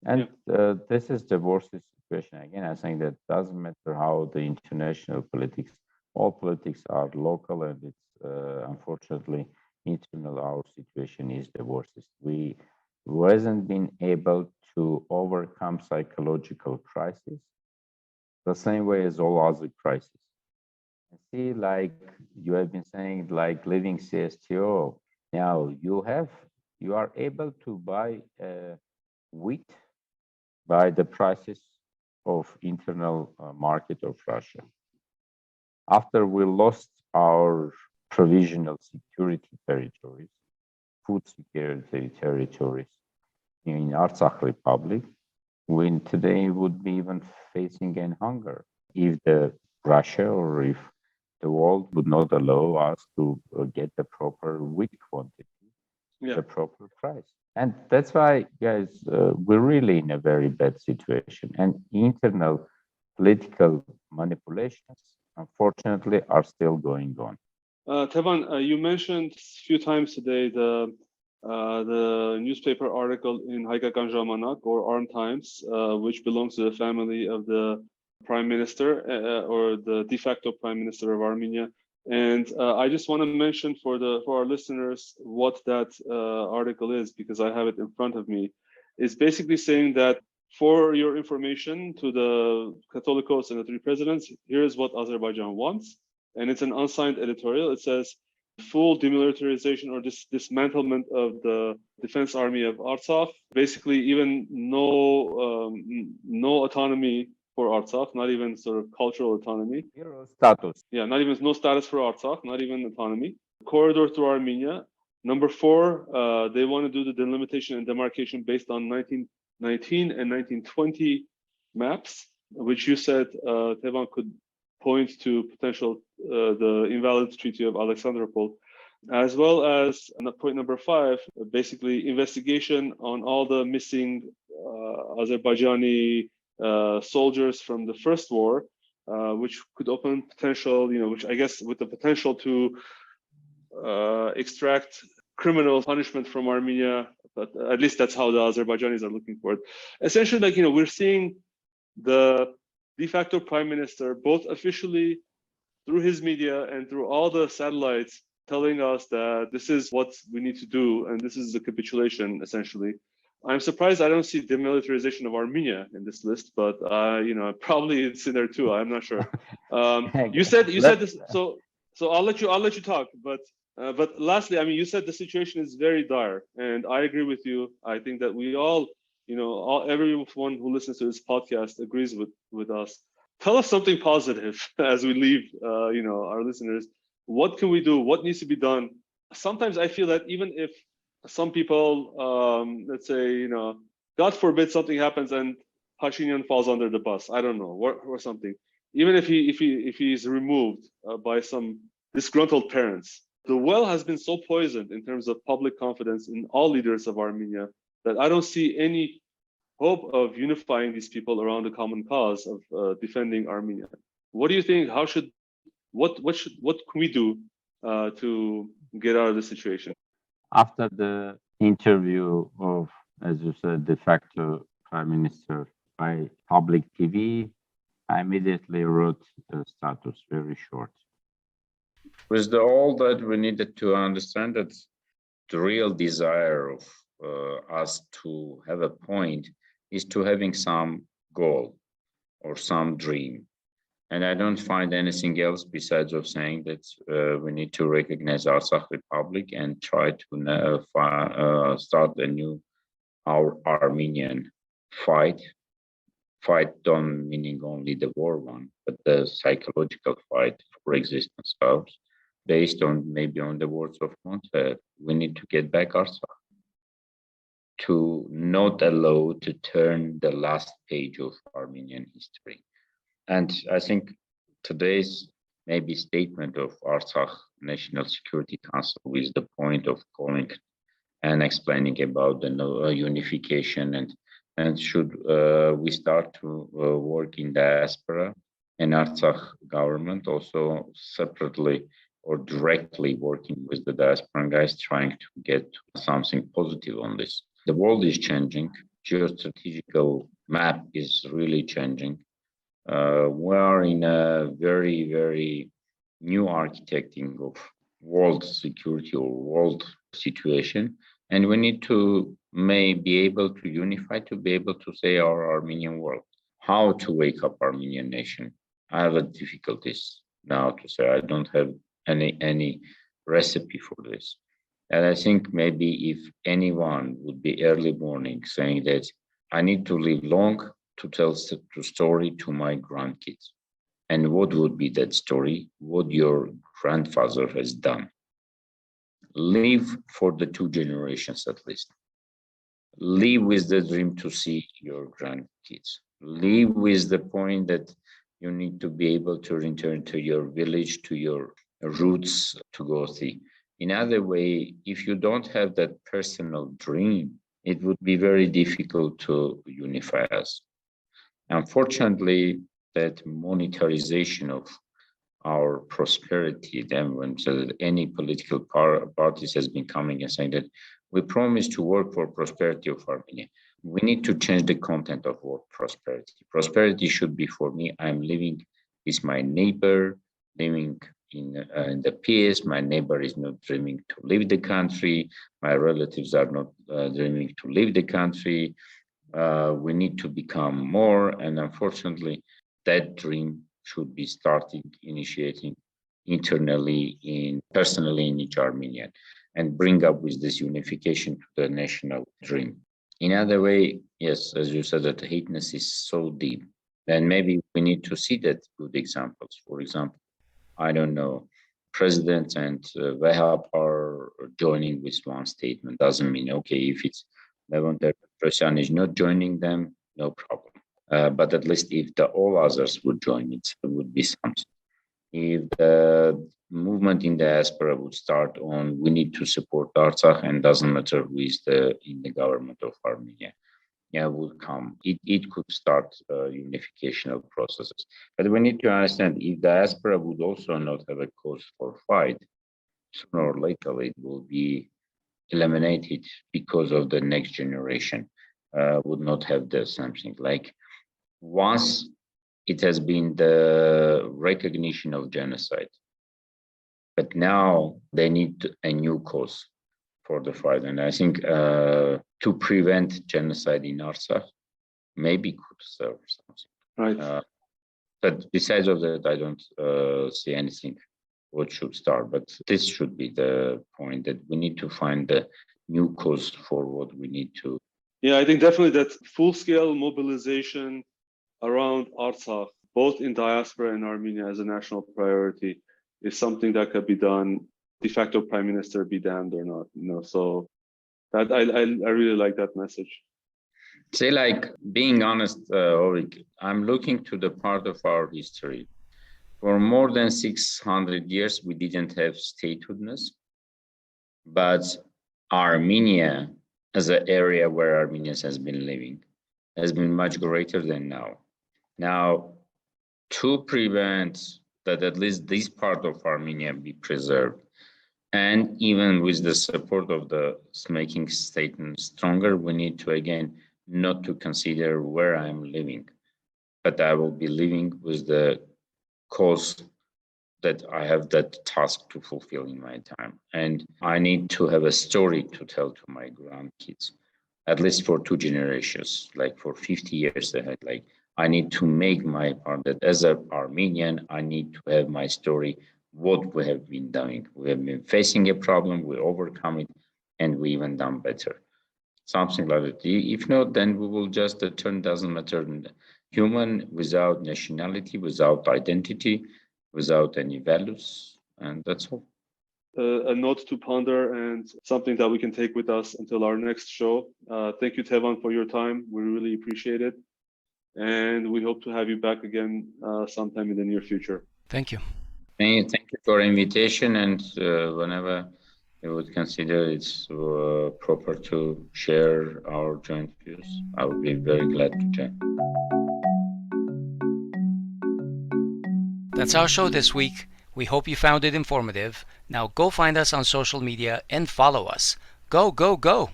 And this is the worst situation. Again, I think that doesn't matter how the international politics, all politics are local, and it's unfortunately internal. Our situation is the worst. We wasn't been able to overcome psychological crisis the same way as all other crises. See, like you have been saying, like living CSTO. Now you are able to buy wheat by the prices of internal market of Russia. After we lost our provisional security territories, food security territories in Artsakh Republic, we today would be even facing an hunger if the Russia or if the world would not allow us to get the proper wheat quantity, the proper price. And that's why, guys, we're really in a very bad situation. And internal political manipulations, unfortunately, are still going on. Tevan, you mentioned a few times today the newspaper article in Haykakan Zhamanak or ArmTimes, which belongs to the family of the prime minister or the de facto prime minister of Armenia. And I just want to mention for our listeners what that article is, because I have it in front of me. It's basically saying that, for your information to the Catholicos and the three presidents, here's what Azerbaijan wants. And it's an unsigned editorial. It says, full demilitarization or dismantlement of the defense army of Artsakh. Basically, even no autonomy for Artsakh, not even sort of cultural autonomy. Zero status. Yeah, not even no status for Artsakh, not even autonomy. Corridor through Armenia. Number 4, they want to do the delimitation and demarcation based on 1919 and 1920 maps, which you said, Tevan, could point to potential the invalid Treaty of Alexandropol, as well as point number 5, basically investigation on all the missing Azerbaijani soldiers from the first war, which could open potential, which I guess with the potential to extract criminal punishment from Armenia, but at least that's how the Azerbaijanis are looking for it. Essentially, we're seeing the de facto prime minister, both officially through his media and through all the satellites, telling us that this is what we need to do, and this is the capitulation, essentially. I'm surprised I don't see demilitarization of Armenia in this list, but probably it's in there too. I'm not sure. You said this, so I'll let you talk. But lastly, you said the situation is very dire, and I agree with you. I think that we all, everyone who listens to this podcast agrees with us. Tell us something positive as we leave, our listeners. What can we do? What needs to be done? Sometimes I feel that even if some people, let's say, God forbid something happens and Pashinyan falls under the bus, I don't know, or something. Even if he's removed by some disgruntled parents, the well has been so poisoned in terms of public confidence in all leaders of Armenia that I don't see any hope of unifying these people around a common cause of defending Armenia. What do you think? What can we do to get out of this situation? After the interview of, as you said, de facto prime minister by public TV, I immediately wrote the status very short. With all that, we needed to understand that the real desire of us to have a point is to having some goal or some dream. And I don't find anything else besides of saying that we need to recognize Artsakh Republic and try to start a new Armenian fight. Fight don't meaning only the war one, but the psychological fight for existence ourselves, based on maybe on the words of Monte. We need to get back Artsakh, to not allow to turn the last page of Armenian history. And I think today's maybe statement of Artsakh National Security Council with the point of calling and explaining about the unification and should we start to work in diaspora and Artsakh government also separately or directly working with the diaspora guys trying to get something positive on this. The world is changing, geostrategical map is really changing. We are in a very, very new architecting of world security or world situation. And we need to be able to unify, to be able to say our Armenian world, how to wake up Armenian nation. I have difficulties now to say, I don't have any recipe for this. And I think maybe if anyone would be early morning saying that I need to live long to tell the story to my grandkids. And what would be that story? What your grandfather has done. Live for the 2 generations at least. Live with the dream to see your grandkids. Live with the point that you need to be able to return to your village, to your roots, to go see. In other way, if you don't have that personal dream, it would be very difficult to unify us. Unfortunately, that monetarization of our prosperity, then when any political parties has been coming and saying that we promise to work for prosperity of Armenia. We need to change the content of word prosperity. Prosperity should be for me, I'm living with my neighbor, living in the peace. My neighbor is not dreaming to leave the country. My relatives are not dreaming to leave the country. We need to become more, and unfortunately, that dream should be initiating internally, personally in each Armenian, and bring up with this unification to the national dream. In other way, yes, as you said, that the hateness is so deep, then maybe we need to see that good examples. For example, I don't know, president and Vahap are joining with one statement. Doesn't mean, okay, if it's Tevan Poghosyan is not joining them, no problem. But at least if all others would join, it would be something. If the movement in the diaspora would start on, we need to support Artsakh and doesn't matter who is in the government of Armenia, would come. It could start unificational processes. But we need to understand if diaspora would also not have a cause for fight, sooner or later it will be eliminated because of the next generation would not have the something like once it has been the recognition of genocide, but now they need a new cause for the fight. And I think to prevent genocide in Artsakh maybe could serve something. Right. But besides of that, I don't see anything what should start. But this should be the point that we need to find the new cause for what we need to. Yeah, I think definitely that full-scale mobilization around Artsakh, both in diaspora and Armenia as a national priority, is something that could be done. De facto prime minister be damned or not, so that I really like that message. Say, like, being honest, Hovik, I'm looking to the part of our history. For more than 600 years, we didn't have statehoodness, but Armenia, as an area where Armenians has been living, has been much greater than now. Now, to prevent that at least this part of Armenia be preserved. And even with the support of the making statement stronger, we need to, again, not to consider where I'm living, but I will be living with the cause that I have that task to fulfill in my time. And I need to have a story to tell to my grandkids, at least for 2 generations, like for 50 years ahead. Like I need to make my part that as an Armenian, I need to have my story, what we have been doing. We have been facing a problem, we overcome it, and we even done better. Something like that. If not, then we will just turn, doesn't matter, human without nationality, without identity, without any values, and that's all. A note to ponder and something that we can take with us until our next show. Thank you, Tevan, for your time. We really appreciate it. And we hope to have you back again sometime in the near future. Thank you. Thank you for invitation, and whenever you would consider it's proper to share our joint views, I would be very glad to join. That's our show this week. We hope you found it informative. Now go find us on social media and follow us. Go, go, go!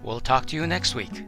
We'll talk to you next week.